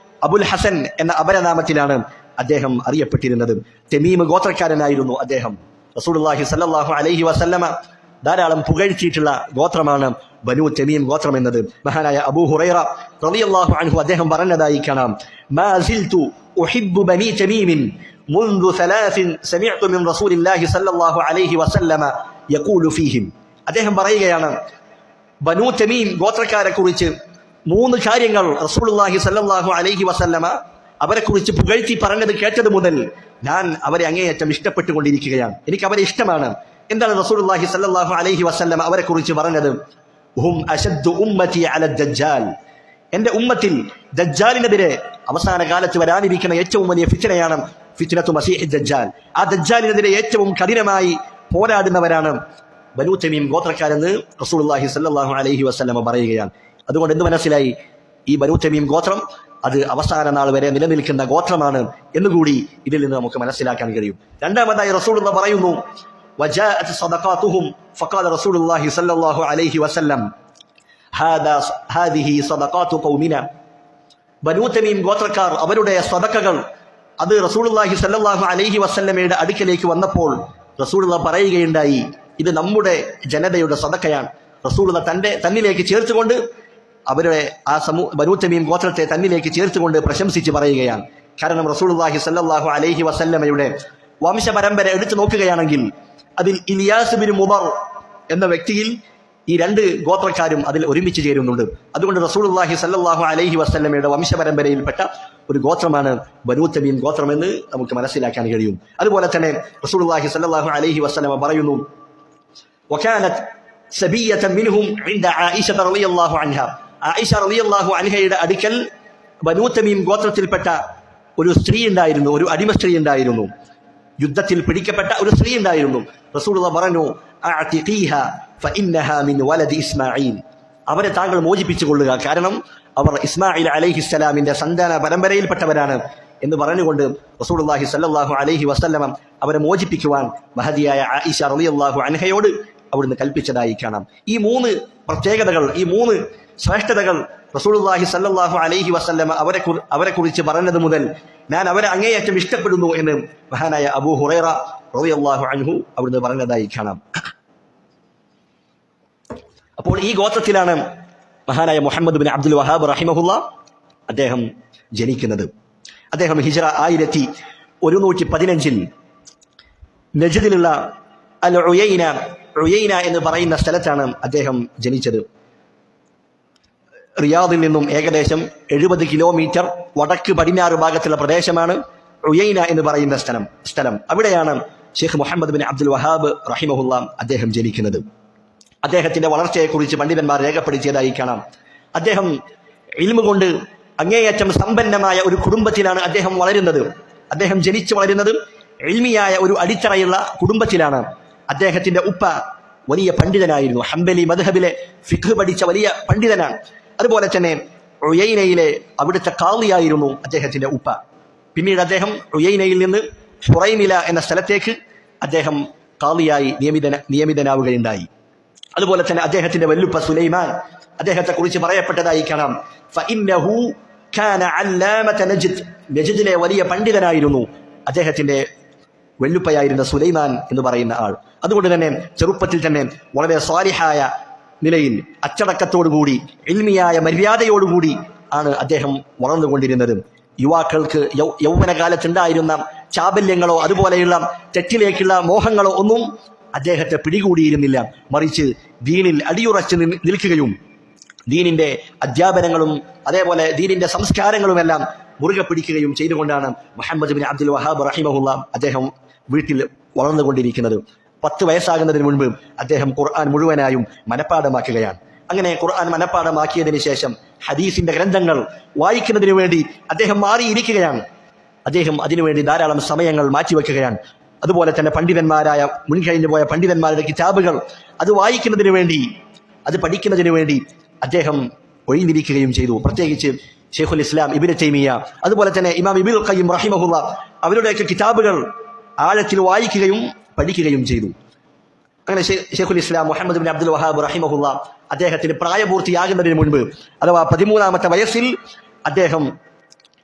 Speaker 1: അബുൽ ഹസൻ എന്ന അപരനാമത്തിലാണ് അദ്ദേഹം അറിയപ്പെട്ടിരുന്നത്. തമീം ഗോത്രക്കാരനായിരുന്നു അദ്ദേഹം. റസൂലുള്ളാഹി സ്വല്ലല്ലാഹു അലൈഹി വസല്ലമ ധാരാളം പുകഴ്ത്തിയിട്ടുള്ള ഗോത്രമാണ് ബനു തമീം ഗോത്രം എന്നത്. മഹാനായ അബൂ ഹുറൈറ റളിയല്ലാഹു അൻഹു അദ്ദേഹം പറഞ്ഞതായി കാണാം, മാ സിൽതു ഉഹിബ്ബു ബനി തമീം മുൻദു 3 സമിഅതു മിൻ റസൂലില്ലാഹി സ്വല്ലല്ലാഹു അലൈഹി വസല്ലമ യഖൂലു ഫീഹിം. അദ്ദേഹം പറയുകയാണ്, ബനു തമീം ഗോത്രക്കാരെ കുറിച്ച് 3 കാര്യങ്ങൾ റസൂലുള്ളാഹി സ്വല്ലല്ലാഹു അലൈഹി വസല്ലമ അവരെക്കുറിച്ച് പുകഴ്ത്തി പറഞ്ഞത് കേട്ടത് മുതൽ ഞാൻ അവരെ അങ്ങേയറ്റം ഇഷ്ടപ്പെട്ടുകൊണ്ടിരിക്കുകയാണ്. എനിക്ക് അവരെ ഇഷ്ടമാണ്. എന്താണ് റസൂലുള്ളാഹി സ്വല്ലല്ലാഹു അലൈഹി വസല്ലമ അവരെക്കുറിച്ച് പറഞ്ഞത്? ഹും അശദ്ദു ഉമ്മതി അല ദജ്ജാൽ. എന്റെ ഉമ്മത്തിൽ ദജ്ജാലിനെതിരെ അവസാന കാലത്ത് വരാനിരിക്കുന്ന ഏറ്റവും വലിയ ഫിത്നയാണ് ഫിത്നത്തു മസീഹ് ദജ്ജാൽ. ആ ദജ്ജാലിനെതിരെ ഏറ്റവും കഠിനമായി പോരാടുന്നവരാണ് ബനൂ തമീം ഗോത്രക്കാരെന്ന് റസൂലുള്ളാഹി സ്വല്ലല്ലാഹു അലൈഹി വസല്ലമ പറയുകയാണ്. അതുകൊണ്ട് എന്ത് മനസ്സിലായി? ഈ ബനൂ തമീം ഗോത്രം അത് അവസാന നാൾ വരെ നിലനിൽക്കുന്ന ഗോത്രമാണ് എന്നുകൂടി ഇതിൽ നിന്ന് നമുക്ക് മനസ്സിലാക്കാൻ കഴിയും. രണ്ടാമതായി റസൂലുള്ള പറയുന്നു, വജാഅത് സദഖാതുഹും ഫഖാല റസൂലുള്ളാഹി സ്വല്ലല്ലാഹു അലൈഹി വസല്ലം ഹാദിഹി സദഖാതു ഖൗമിന. ബനൂ തമീം ഗോത്രക്കാർ അവരുടെ സദഖകൾ അത് റസൂലുള്ളാഹി സ്വല്ലല്ലാഹു അലൈഹി വസല്ലമയുടെ അടുക്കലേക്ക് വന്നപ്പോൾ റസൂലുള്ള പറയുകയുണ്ടായി, ഇത് നമ്മുടെ ജനതയുടെ സദഖയാണ്. റസൂലുള്ള തന്നിലേക്ക് ചേർത്തുകൊണ്ട് അവരുടെ ആ ബനൂ തമീം ഗോത്രത്തെ തന്നിലേക്ക് ചേർത്തുകൊണ്ട് പ്രശംസിച്ച് പറയുകയാണ്. കാരണം റസൂലുള്ളാഹി സ്വല്ലല്ലാഹു അലൈഹി വസല്ലമയുടെ വംശപരമ്പര എടുത്തു നോക്കുകയാണെങ്കിൽ അതിൽ ഇലിയാസ് ബിൻ മുബർ എന്ന വ്യക്തിയിൽ ഈ രണ്ട് ഗോത്രക്കാരും അതിൽ ഒരുമിച്ച് ചേരുന്നുണ്ട്. അതുകൊണ്ട് റസൂലുള്ളാഹി സ്വല്ലല്ലാഹു അലൈഹി വസല്ലമയുടെ വംശപരമ്പരയിൽപ്പെട്ട ഒരു ഗോത്രമാണ് ബനൂ തമീം ഗോത്രമെന്ന് നമുക്ക് മനസ്സിലാക്കാൻ കഴിയും. അതുപോലെ തന്നെ റസൂലുള്ളാഹി സ്വല്ലല്ലാഹു അലൈഹി വസല്ലമ പറയുന്നു, വകാനത് സബിയ്യതൻ മിൻഹും ഇൻദ ആയിഷ റളിയല്ലാഹു അൻഹ. ആയിഷ റളിയല്ലാഹു അൻഹയുടെ അടുക്കൽ ബനൂ തമീം ഗോത്രത്തിൽപ്പെട്ട ഒരു സ്ത്രീ ഉണ്ടായിരുന്നു, ഒരു അടിമ സ്ത്രീ ഉണ്ടായിരുന്നു, യുദ്ധത്തിൽ പിടിക്കപ്പെട്ട ഒരു സ്ത്രീ ഉണ്ടായിരുന്നു. റസൂലുള്ളാഹി പറഞ്ഞു, അഅതിഖീഹ ഫഇന്നഹാ മിൻ വലദി ഇസ്മാഈൽ. അവരെ താങ്കൾ മോചിപ്പിച്ചു കൊള്ളുക, കാരണം അവർ ഇസ്മായിൽ അലൈഹിസ്സലാമിന്റെ സന്താന പരമ്പരയിൽപ്പെട്ടവരാണ് എന്ന് പറഞ്ഞുകൊണ്ട് റസൂലുള്ളാഹി സ്വല്ലല്ലാഹു അലൈഹി വസല്ലം അവരെ മോചിപ്പിക്കുവാൻ മഹദിയായ ആയിഷ റളിയല്ലാഹു അൻഹയോട് അവിടുന്ന് കൽപ്പിച്ചതായി കാണാം. ഈ മൂന്ന് പ്രത്യേകതകൾ, ഈ മൂന്ന് ശ്രേഷ്ഠതകൾ റസൂലുള്ളാഹി സ്വല്ലല്ലാഹു അലൈഹി വസല്ലം അവരെ കുറിച്ച് പറഞ്ഞത് മുതൽ ഞാൻ അവരെ അങ്ങേയറ്റം ഇഷ്ടപ്പെടുന്നു എന്ന് മഹാനായ അബൂ ഹുറൈറ റളിയല്ലാഹു അൻഹു അവിടുന്ന് പറഞ്ഞതായി കാണാം. അപ്പോൾ ഈ ഗോത്രത്തിലാണ് മഹാനായ മുഹമ്മദ് ബിൻ അബ്ദുൽ വഹാബ് റഹിമഹുല്ലാ അദ്ദേഹം ജനിക്കുന്നത്. അദ്ദേഹം ഹിജ്റ 1115 നജ്ദിലുള്ള അൽ ഉയൈന എന്ന് പറയുന്ന സ്ഥലത്താണ് അദ്ദേഹം ജനിച്ചത്. റിയാദിൽ നിന്നും ഏകദേശം 70 കിലോമീറ്റർ വടക്ക് പടിഞ്ഞാറ് ഭാഗത്തുള്ള പ്രദേശമാണ് ഉയൈന എന്ന് പറയുന്ന സ്ഥലം. അവിടെയാണ് ഷെയ്ഖ് മുഹമ്മദ് ബിൻ അബ്ദുൽ വഹാബ് റഹിമഹുല്ലാ അദ്ദേഹം ജനിക്കുന്നത്. അദ്ദേഹത്തിന്റെ വളർച്ചയെക്കുറിച്ച് പണ്ഡിതന്മാർ രേഖപ്പെടുത്തിയതായി കാണാം. അദ്ദേഹം ഇൽമു കൊണ്ട് അങ്ങേയറ്റം സമ്പന്നമായ ഒരു കുടുംബത്തിലാണ് അദ്ദേഹം വളരുന്നത്. അദ്ദേഹം ജനിച്ചു വളരുന്നത് ഇൽമിയായ ഒരു അടിത്തറയുള്ള കുടുംബത്തിലാണ്. അദ്ദേഹത്തിന്റെ ഉപ്പ വലിയ പണ്ഡിതനായിരുന്നു, ഹംബലി മദ്ഹബിലെ ഫിഖ് പഠിച്ച വലിയ പണ്ഡിതനാണ്. അതുപോലെ തന്നെ ഉയൈനയിലെ അവിടുത്തെ ഖാളിയായിരുന്നു അദ്ദേഹത്തിന്റെ ഉപ്പ. പിന്നീട് അദ്ദേഹം ഉയൈനയിൽ നിന്ന് ഹുറൈമില എന്ന സ്ഥലത്തേക്ക് അദ്ദേഹം ഖാളിയായി നിയമിതനാവുകയുണ്ടായി. അതുപോലെ തന്നെ അദ്ദേഹത്തിന്റെ വല്ലുപ്പ സുലൈമാൻ, അദ്ദേഹത്തെ കുറിച്ച് പറയപ്പെട്ടതായി കാണാം, ഫഇന്നഹു കാന അല്ലാമത നജ്ദ്. നജ്ദിലെ വലിയ പണ്ഡിതനായിരുന്നു അദ്ദേഹത്തിന്റെ വല്ലുപ്പയായിരുന്ന സുലൈമാൻ എന്ന് പറയുന്ന ആൾ. അതുകൊണ്ട് തന്നെ ചെറുപ്പത്തിൽ തന്നെ വളരെ സ്വാലിഹായ നിലയിൽ അച്ചടക്കത്തോടുകൂടി ഇൽമിയായ മര്യാദയോടുകൂടി ആണ് അദ്ദേഹം വളർന്നുകൊണ്ടിരുന്നത്. യുവാക്കൾക്ക് യൗവനകാലത്തുണ്ടായിരുന്ന ചാബല്യങ്ങളോ അതുപോലെയുള്ള തെറ്റിലേക്കുള്ള മോഹങ്ങളോ ഒന്നും അദ്ദേഹത്തെ പിടികൂടിയിരുന്നില്ല. മറിച്ച് ദീനിൽ അടിയുറച്ച് നിൽക്കുകയും ദീനിന്റെ അധ്യാപനങ്ങളും അതേപോലെ ദീനിന്റെ സംസ്കാരങ്ങളുമെല്ലാം മുറുകെ പിടിക്കുകയും ചെയ്തുകൊണ്ടാണ് മുഹമ്മദ് ബിൻ അബ്ദുൽ വഹാബ് റഹിമഹുല്ല അദ്ദേഹം വീട്ടിൽ വളർന്നുകൊണ്ടിരിക്കുന്നത്. 10 വയസ്സാകുന്നതിന് മുൻപ് അദ്ദേഹം ഖുർആൻ മുഴുവനായും മനഃപ്പാഠമാക്കുകയാണ്. അങ്ങനെ ഖുർആൻ മനഃപ്പാഠമാക്കിയതിനു ശേഷം ഹദീസിന്റെ ഗ്രന്ഥങ്ങൾ വായിക്കുന്നതിന് വേണ്ടി അദ്ദേഹം മാറിയിരിക്കുകയാണ്. അദ്ദേഹം അതിനുവേണ്ടി ധാരാളം സമയങ്ങൾ മാറ്റിവെക്കുകയാണ്. അതുപോലെ തന്നെ പണ്ഡിതന്മാരായ മുൻകഴിഞ്ഞു പോയ പണ്ഡിതന്മാരുടെ കിതാബുകൾ അത് വായിക്കുന്നതിന് വേണ്ടി, അത് പഠിക്കുന്നതിന് വേണ്ടി അദ്ദേഹം ഒഴിഞ്ഞിരിക്കുകയും ചെയ്തു. പ്രത്യേകിച്ച് ഷെയ്ഖുൽ ഇസ്ലാം ഇബ്നു തൈമിയ്യ, അതുപോലെ തന്നെ ഇമാം ഇബ്നുൽ ഖയ്യിം റഹിമഹുല്ലാ അവരുടെയൊക്കെ കിതാബുകൾ ആഴത്തിൽ വായിക്കുകയും പഠിക്കുകയും ചെയ്തു. അങ്ങനെ ഷെയ്ഖുൽ ഇസ്ലാം മുഹമ്മദ് ബിൻ അബ്ദുൽ വഹാബ് റഹിമഹുല്ലാ അദ്ദേഹത്തിന് പ്രായപൂർത്തിയാകുന്നതിന് മുൻപ്, അഥവാ 13ാമത്തെ വയസ്സിൽ അദ്ദേഹം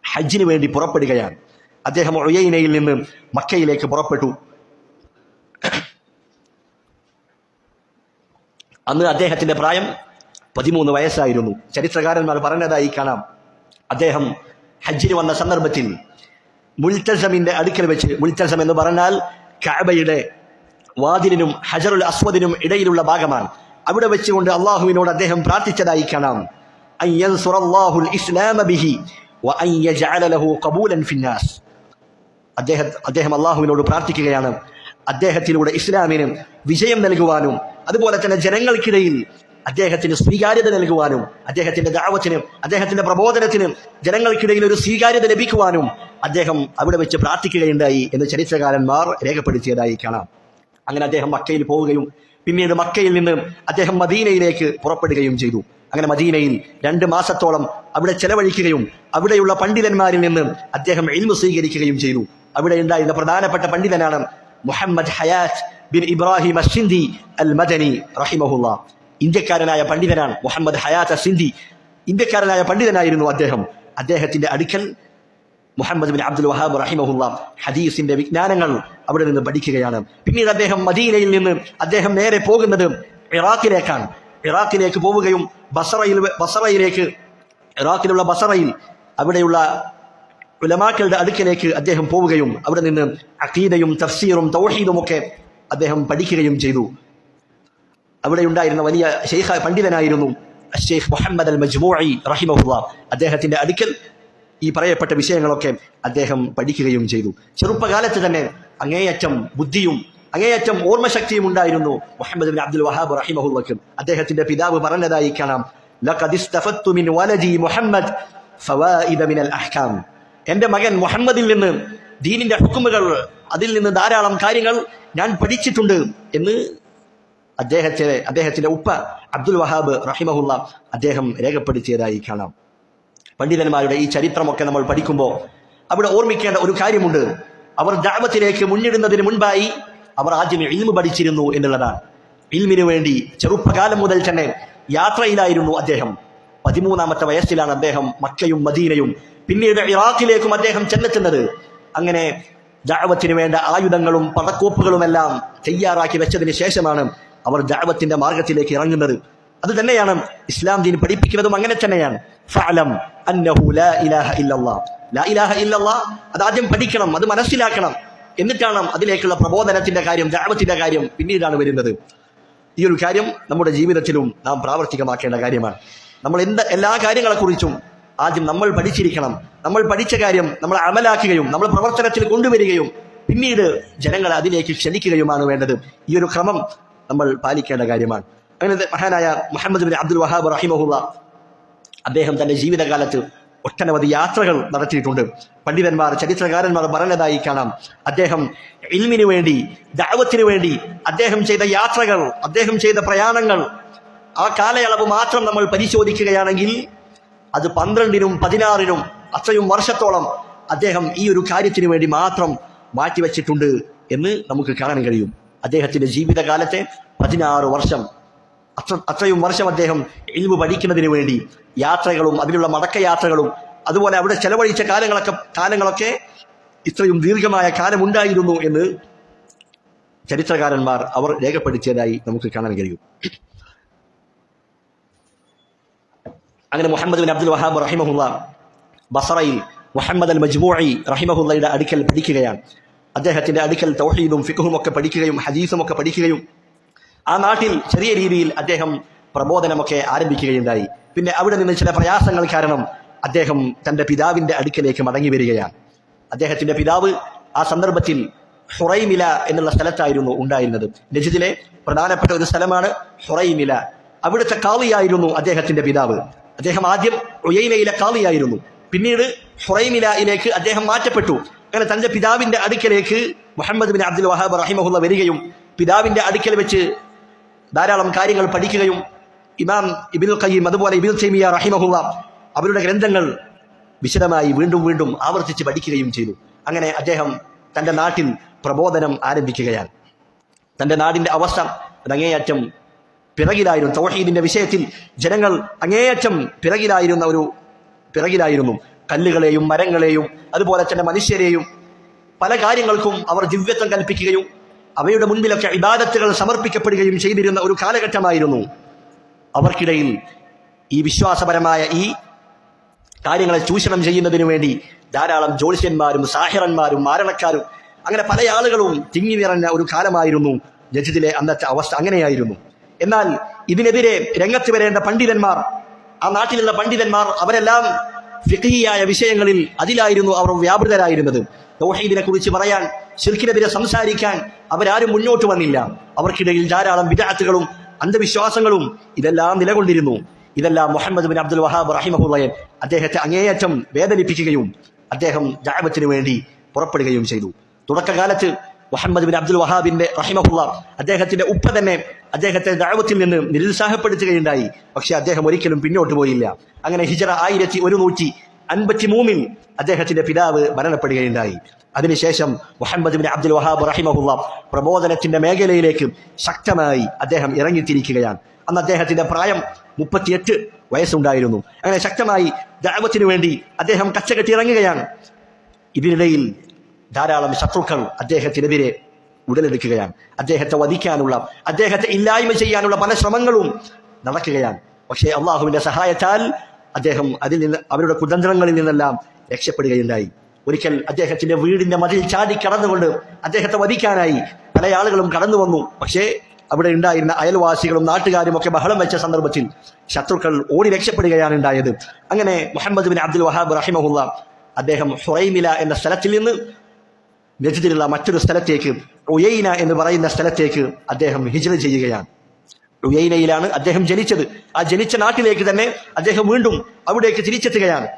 Speaker 1: ഹജ്ജിന് വേണ്ടി പുറപ്പെടുകയാണ്. അദ്ദേഹം ഉയൈനയിൽ നിന്ന് മക്കയിലേക്ക് പുറപ്പെട്ടു. അന്ന് അദ്ദേഹത്തിന്റെ പ്രായം 13 വയസ്സായിരുന്നു. ചരിത്രകാരന്മാർ പറഞ്ഞതായി കാണാം, അദ്ദേഹം ഹജ്ജിന് വന്ന സന്ദർഭത്തിൽ മുൽത്തസമിന്റെ അടുക്കൽ വെച്ച്, മുൽത്തസം എന്ന് പറഞ്ഞാൽ കഅബയുടെ വാതിലിനും ഹജറുൽ അസ്വദിനും ഇടയിലുള്ള ഭാഗമാണ്, അവിടെ വെച്ചുകൊണ്ട് അള്ളാഹുവിനോട് അദ്ദേഹം പ്രാർത്ഥിച്ചതായി കാണാം, അൻ യൻസുറല്ലാഹുൽ ഇസ്ലാമ ബിഹി വ അൻ യജഅല ലഹു ഖബൂലൻ ഫിന്നാസ്. അദ്ദേഹം അള്ളാഹുവിനോട് പ്രാർത്ഥിക്കുകയാണ്, അദ്ദേഹത്തിലൂടെ ഇസ്ലാമിന് വിജയം നൽകുവാനും അതുപോലെ തന്നെ ജനങ്ങൾക്കിടയിൽ അദ്ദേഹത്തിന് സ്വീകാര്യത നൽകുവാനും, അദ്ദേഹത്തിന്റെ ദഅവത്തിന്, അദ്ദേഹത്തിന്റെ പ്രബോധനത്തിന് ജനങ്ങൾക്കിടയിൽ ഒരു സ്വീകാര്യത ലഭിക്കുവാനും അദ്ദേഹം അവിടെ വെച്ച് പ്രാർത്ഥിക്കുകയുണ്ടായി എന്ന് ചരിത്രകാരന്മാർ രേഖപ്പെടുത്തിയതായി കാണാം. അങ്ങനെ അദ്ദേഹം മക്കയിൽ പോവുകയും പിന്നീട് മക്കയിൽ നിന്ന് അദ്ദേഹം മദീനയിലേക്ക് പുറപ്പെടുകയും ചെയ്തു. അങ്ങനെ മദീനയിൽ 2 മാസത്തോളം അവിടെ ചെലവഴിക്കുകയും അവിടെയുള്ള പണ്ഡിതന്മാരിൽ നിന്ന് അദ്ദേഹം ഇൽമു സ്വീകരിക്കുകയും ചെയ്തു. അവിടെ ഉണ്ടായിരുന്ന പ്രധാനപ്പെട്ട പണ്ഡിതനാണ് മുഹമ്മദ് ഹയാത്ത് ബിൻ ഇബ്രാഹിം അസ്സിന്ദി അൽ മദനി റഹിമഹുല്ലാ. ഇന്ത്യക്കാരനായ പണ്ഡിതനാണ് മുഹമ്മദ് ഹയാത്ത് അസ്സിന്ദി. ഇന്ത്യക്കാരനായ പണ്ഡിതനായിരുന്നു അദ്ദേഹം. അദ്ദേഹത്തിന്റെ അടുക്കൽ മുഹമ്മദ് ബിൻ അബ്ദുൽ വഹാബ് റഹിമഹുല്ലാ ഹദീസിന്റെ വിജ്ഞാനങ്ങൾ അവിടെ നിന്ന് പഠിക്കുകയാണ്. പിന്നീട് അദ്ദേഹം മദീനയിൽ നിന്ന് അദ്ദേഹം നേരെ പോകുന്നത് ഇറാഖിലേക്കാണ്. ഇറാഖിലേക്ക് പോവുകയും ഇറാഖിലുള്ള ബസറയിൽ അവിടെയുള്ള ഉലമാക്കളുടെ അടുക്കലേക്ക് അദ്ദേഹം പോവുകയും അവിടെ നിന്ന് അഖീദയും തഫ്സീറും തൗഹീദും ഒക്കെ അദ്ദേഹം പഠിക്കുകയും ചെയ്തു. അവിടെ ഉണ്ടായിരുന്ന വലിയ പണ്ഡിതനായിരുന്നു ഷെയ്ഖ് മുഹമ്മദ് അൽ മജ്മൂഇ റഹിമഹുല്ലാ. അദ്ദേഹത്തിന്റെ അടുക്കൽ ഈ പറയപ്പെട്ട വിഷയങ്ങളൊക്കെ അദ്ദേഹം പഠിക്കുകയും ചെയ്തു. ചെറുപ്പകാലത്ത് തന്നെ അങ്ങേയറ്റം ബുദ്ധിയും അങ്ങേയറ്റം ഓർമ്മശക്തിയും ഉണ്ടായിരുന്നു മുഹമ്മദ് ബിൻ അബ്ദുൽ വഹാബ് റഹിമഹുല്ലക്ക്. അദ്ദേഹത്തിന്റെ പിതാവ് പറഞ്ഞതായി കാണാം, ലഖദ് ഇസ്തഫത്തു മിൻ വലദി മുഹമ്മദ് ഫവായിദ മിനൽ അഹ്കാം. എന്റെ മകൻ മുഹമ്മദിൽ നിന്ന് ദീനിന്റെ ഹുക്മുകൾ, അതിൽ നിന്ന് ധാരാളം കാര്യങ്ങൾ ഞാൻ പഠിച്ചിട്ടുണ്ട് എന്ന് അദ്ദേഹത്തിന്റെ ഉപ്പ അബ്ദുൽ വഹാബ് റഹിമഹുല്ല അദ്ദേഹം രേഖപ്പെടുത്തിയതായി കാണാം. പണ്ഡിതന്മാരുടെ ഈ ചരിത്രമൊക്കെ നമ്മൾ പഠിക്കുമ്പോൾ അവിടെ ഓർമ്മിക്കേണ്ട ഒരു കാര്യമുണ്ട്. അവർ ദഅവത്തിലേക്ക് മുന്നിടുന്നതിന് മുൻപായി അവർ ആദ്യം ഇൽമു പഠിച്ചിരുന്നു എന്നുള്ളതാണ്. ഇൽമിനു വേണ്ടി ചെറുപ്പകാലം മുതൽ തന്നെ യാത്രയിലായിരുന്നു അദ്ദേഹം. 13ാമത്തെ വയസ്സിലാണ് അദ്ദേഹം മക്കയും മദീനയും പിന്നീട് ഇറാഖിലേക്കും അദ്ദേഹം ചെന്നെത്തുന്നത്. അങ്ങനെ ദഅവത്തിന് വേണ്ട ആയുധങ്ങളും പടക്കോപ്പുകളുമെല്ലാം തയ്യാറാക്കി വെച്ചതിന് ശേഷമാണ് അവർ ദഅവത്തിന്റെ മാർഗത്തിലേക്ക് ഇറങ്ങുന്നത്. അത് തന്നെയാണ് ഇസ്ലാം ദീൻ പഠിപ്പിക്കുന്നതും അങ്ങനെ തന്നെയാണ്. ഫഅലം അന്നഹു ലാ ഇലാഹ ഇല്ലല്ലാഹ്. ലാ ഇലാഹ ഇല്ലല്ലാഹ് അത് ആദ്യം പഠിക്കണം, അത് മനസ്സിലാക്കണം. എന്നിട്ടാണ് അതിലേക്കുള്ള പ്രബോധനത്തിന്റെ കാര്യം, ദഅവത്തിന്റെ കാര്യം പിന്നീടാണ് വരുന്നത്. ഈ ഒരു കാര്യം നമ്മുടെ ജീവിതത്തിലും നാം പ്രാവർത്തികമാക്കേണ്ട കാര്യമാണ്. നമ്മൾ എല്ലാ കാര്യങ്ങളെക്കുറിച്ചും ആദ്യം നമ്മൾ പഠിച്ചിരിക്കണം. നമ്മൾ പഠിച്ച കാര്യം നമ്മൾ അമലാക്കുകയും നമ്മൾ പ്രവർത്തനത്തിൽ കൊണ്ടുവരികയും പിന്നീട് ജനങ്ങളെ അതിലേക്ക് ക്ഷണിക്കുകയുമാണ് വേണ്ടത്. ഈ ഒരു ക്രമം നമ്മൾ പാലിക്കേണ്ട കാര്യമാണ്. അങ്ങനെ മഹാനായ മുഹമ്മദ് ബിൻ അബ്ദുൽ വഹാബ് റഹിമഹുല്ല അദ്ദേഹം തന്റെ ജീവിതകാലത്ത് ഒട്ടനവധി യാത്രകൾ നടത്തിയിട്ടുണ്ട്. പണ്ഡിതന്മാർ, ചരിത്രകാരന്മാർ പറഞ്ഞതായി കാണാം, അദ്ദേഹം ഇൽമിനു വേണ്ടി, ദഅവത്തിനു വേണ്ടി അദ്ദേഹം ചെയ്ത യാത്രകൾ, അദ്ദേഹം ചെയ്ത പ്രയാണങ്ങൾ, ആ കാലയളവ് മാത്രം നമ്മൾ പരിശോധിക്കുകയാണെങ്കിൽ അത് 12നും 16നും അത്രയും വർഷത്തോളം അദ്ദേഹം ഈ ഒരു കാര്യത്തിന് വേണ്ടി മാത്രം മാറ്റിവെച്ചിട്ടുണ്ട് എന്ന് നമുക്ക് കാണാൻ കഴിയും. അദ്ദേഹത്തിന്റെ ജീവിതകാലത്തെ 16 വർഷം, അത്രയും വർഷം അദ്ദേഹം ഇൽമു പഠിക്കുന്നതിന് വേണ്ടി യാത്രകളും അതിലുള്ള മടക്കയാത്രകളും അതുപോലെ അവിടെ ചെലവഴിച്ച കാലങ്ങളൊക്കെ ഇത്രയും ദീർഘമായ കാലമുണ്ടായിരുന്നു എന്ന് ചരിത്രകാരന്മാർ അവർ രേഖപ്പെടുത്തിയതായി നമുക്ക് കാണാൻ കഴിയും. അങ്ങനെ മുഹമ്മദ് ബിൻ അബ്ദുൽ വഹാബ് റഹിമഹുല്ല ബസറയിൽ മുഹമ്മദ് അൽ മജ്മൂഇ റഹിമഹുല്ലയുടെ അടുക്കൽ പഠിക്കുകയാണ്. അദ്ദേഹത്തിന്റെ അടുക്കൽ തൗഹീദും ഫിഖ്ഹും ഒക്കെ പഠിക്കുകയും ഹദീസും ഒക്കെ പഠിക്കുകയും ആ നാട്ടിൽ ചെറിയ രീതിയിൽ അദ്ദേഹം പ്രബോധനമൊക്കെ ആരംഭിക്കുകയുണ്ടായി. പിന്നെ അവിടെ നിന്ന് ചില പ്രയാസങ്ങൾ കാരണം അദ്ദേഹം തന്റെ പിതാവിന്റെ അടുക്കലേക്ക് മടങ്ങി വരികയാണ്. അദ്ദേഹത്തിന്റെ പിതാവ് ആ സന്ദർഭത്തിൽ ഹുറൈമില എന്നുള്ള സ്ഥലത്തായിരുന്നു ഉണ്ടായിരുന്നത്. നജിദിലെ പ്രധാനപ്പെട്ട ഒരു സ്ഥലമാണ് ഹുറൈമില. അവിടുത്തെ ഖാളിയായിരുന്നു അദ്ദേഹത്തിന്റെ പിതാവ്. അദ്ദേഹം ആദ്യം ഉയൈനയിലെ ഖാളിയായിരുന്നു. പിന്നീട് ഹുറൈമിലയിലേക്ക് അദ്ദേഹം മാറ്റപ്പെട്ടു. അങ്ങനെ തന്റെ പിതാവിന്റെ അടുക്കലേക്ക് മുഹമ്മദ് ബിൻ അബ്ദുൽ വഹാബ് റഹിമഹുല്ല വരികയും പിതാവിന്റെ അടുക്കൽ വെച്ച് ധാരാളം കാര്യങ്ങൾ പഠിക്കുകയും ഇമാം ഇബ്നുൽ ഖയ്യിം അതുപോലെ ഇബ്നു തൈമിയ്യ റഹിമഹുല്ല അവരുടെ ഗ്രന്ഥങ്ങൾ വിശദമായി വീണ്ടും വീണ്ടും ആവർത്തിച്ച് പഠിക്കുകയും ചെയ്തു. അങ്ങനെ അദ്ദേഹം തന്റെ നാട്ടിൽ പ്രബോധനം ആരംഭിക്കുകയാണ്. തന്റെ നാടിന്റെ അവസ്ഥ അങ്ങേയറ്റം പിറകിലായിരുന്നു. തൗഹീദിന്റെ വിഷയത്തിൽ ജനങ്ങൾ അങ്ങേയറ്റം പിറകിലായിരുന്നു. കല്ലുകളെയും മരങ്ങളെയും അതുപോലെ തന്നെ മനുഷ്യരെയും പല കാര്യങ്ങൾക്കും അവർ ദിവ്യത്വം കൽപ്പിക്കുകയും അവയുടെ മുൻപിലൊക്കെ ഇബാദത്തുകൾ സമർപ്പിക്കപ്പെടുകയും ചെയ്തിരുന്ന ഒരു കാലഘട്ടമായിരുന്നു. അവർക്കിടയിൽ ഈ വിശ്വാസപരമായ ഈ കാര്യങ്ങളെ ചൂഷണം ചെയ്യുന്നതിനു വേണ്ടി ധാരാളം ജ്യോത്സ്യന്മാരും സാഹിറന്മാരും മാരണക്കാരും അങ്ങനെ പല ആളുകളും തിങ്ങി നിറഞ്ഞ ഒരു കാലമായിരുന്നു നജിദിലെ അന്നത്തെ അവസ്ഥ. അങ്ങനെയായിരുന്നു. എന്നാൽ ഇതിനെതിരെ രംഗത്ത് വരേണ്ട പണ്ഡിതന്മാർ, ആ നാട്ടിലുള്ള പണ്ഡിതന്മാർ അവരെല്ലാം ഫിഖ്ഹിയായ വിഷയങ്ങളിൽ അതിലായിരുന്നു അവർ വ്യാപൃതരായിരുന്നത്. തൗഹീദിനെ കുറിച്ച് പറയാൻ, ശിർക്കിനെതിരെ സംസാരിക്കാൻ അവരാരും മുന്നോട്ട് വന്നില്ല. അവർക്കിടയിൽ ധാരാളം ബിദ്അത്തുകളും അന്ധവിശ്വാസങ്ങളും ഇതെല്ലാം നിലകൊണ്ടിരുന്നു. ഇതെല്ലാം മുഹമ്മദ് ബിൻ അബ്ദുൽ വഹാബ് റഹിമഹുല്ലയെ അദ്ദേഹത്തെ അങ്ങേയറ്റം വേദനിപ്പിക്കുകയും അദ്ദേഹം ദഅവത്തിന് വേണ്ടി പുറപ്പെടുകയും ചെയ്തു. തുടക്കകാലത്ത് മുഹമ്മദ് ബിൻ അബ്ദുൽ വഹാബിന്റെ റഹിമഹുള്ള അദ്ദേഹത്തിന്റെ ഉപ്പ തന്നെ അദ്ദേഹത്തെ ദഅവത്തിൽ നിന്ന് നിരുത്സാഹപ്പെടുത്തുകയുണ്ടായി. പക്ഷെ അദ്ദേഹം ഒരിക്കലും പിന്നോട്ട് പോയില്ല. അങ്ങനെ ഹിജറ 1153 അദ്ദേഹത്തിന്റെ പിതാവ് മരണപ്പെടുകയുണ്ടായി. അതിനുശേഷം മുഹമ്മദ് ബിൻ അബ്ദുൽ വഹാബ് റഹിമഹുള്ള പ്രബോധനത്തിന്റെ മേഖലയിലേക്ക് ശക്തമായി അദ്ദേഹം ഇറങ്ങിത്തിരിക്കുകയാണ്. അന്ന് അദ്ദേഹത്തിന്റെ പ്രായം 38 വയസ്സുണ്ടായിരുന്നു. അങ്ങനെ ശക്തമായി ദഅവത്തിനു വേണ്ടി അദ്ദേഹം കച്ചകെട്ടി ഇറങ്ങുകയാണ്. ഇതിനിടയിൽ ധാരാളം ശത്രുക്കൾ അദ്ദേഹത്തിനെതിരെ ഉടലെടുക്കുകയാണ്. അദ്ദേഹത്തെ വധിക്കാനുള്ള, അദ്ദേഹത്തെ ഇല്ലായ്മ ചെയ്യാനുള്ള പല ശ്രമങ്ങളും നടക്കുകയാണ്. പക്ഷേ അള്ളാഹുവിന്റെ സഹായത്താൽ അദ്ദേഹം അവരുടെ കുതന്ത്രങ്ങളിൽ നിന്നെല്ലാം രക്ഷപ്പെടുകയുണ്ടായി. ഒരിക്കൽ അദ്ദേഹത്തിന്റെ വീടിന്റെ മതിൽ ചാടി കടന്നുകൊണ്ട് അദ്ദേഹത്തെ വധിക്കാനായി പല ആളുകളും കടന്നു വന്നു. പക്ഷേ അവിടെ ഉണ്ടായിരുന്ന അയൽവാസികളും നാട്ടുകാരും ഒക്കെ ബഹളം വെച്ച സന്ദർഭത്തിൽ ശത്രുക്കൾ ഓടി രക്ഷപ്പെടുകയാണ് ഉണ്ടായത്. അങ്ങനെ മുഹമ്മദ് ബിൻ അബ്ദുൽ വഹാബ് റഹിമഹുള്ള അദ്ദേഹം ഹുറൈമില എന്ന സ്ഥലത്തിൽ നിന്ന് നജ്ദിലുള്ള മറ്റൊരു സ്ഥലത്തേക്ക്, ഉയൈന എന്ന് പറയുന്ന സ്ഥലത്തേക്ക് അദ്ദേഹം ഹിജ്റ ചെയ്യുകയാണ്. ഉയൈനയിലാണ് അദ്ദേഹം ജനിച്ചത്. ആ ജനിച്ച നാട്ടിലേക്ക് തന്നെ അദ്ദേഹം വീണ്ടും അവിടേക്ക് തിരിച്ചെത്തുകയാണ്.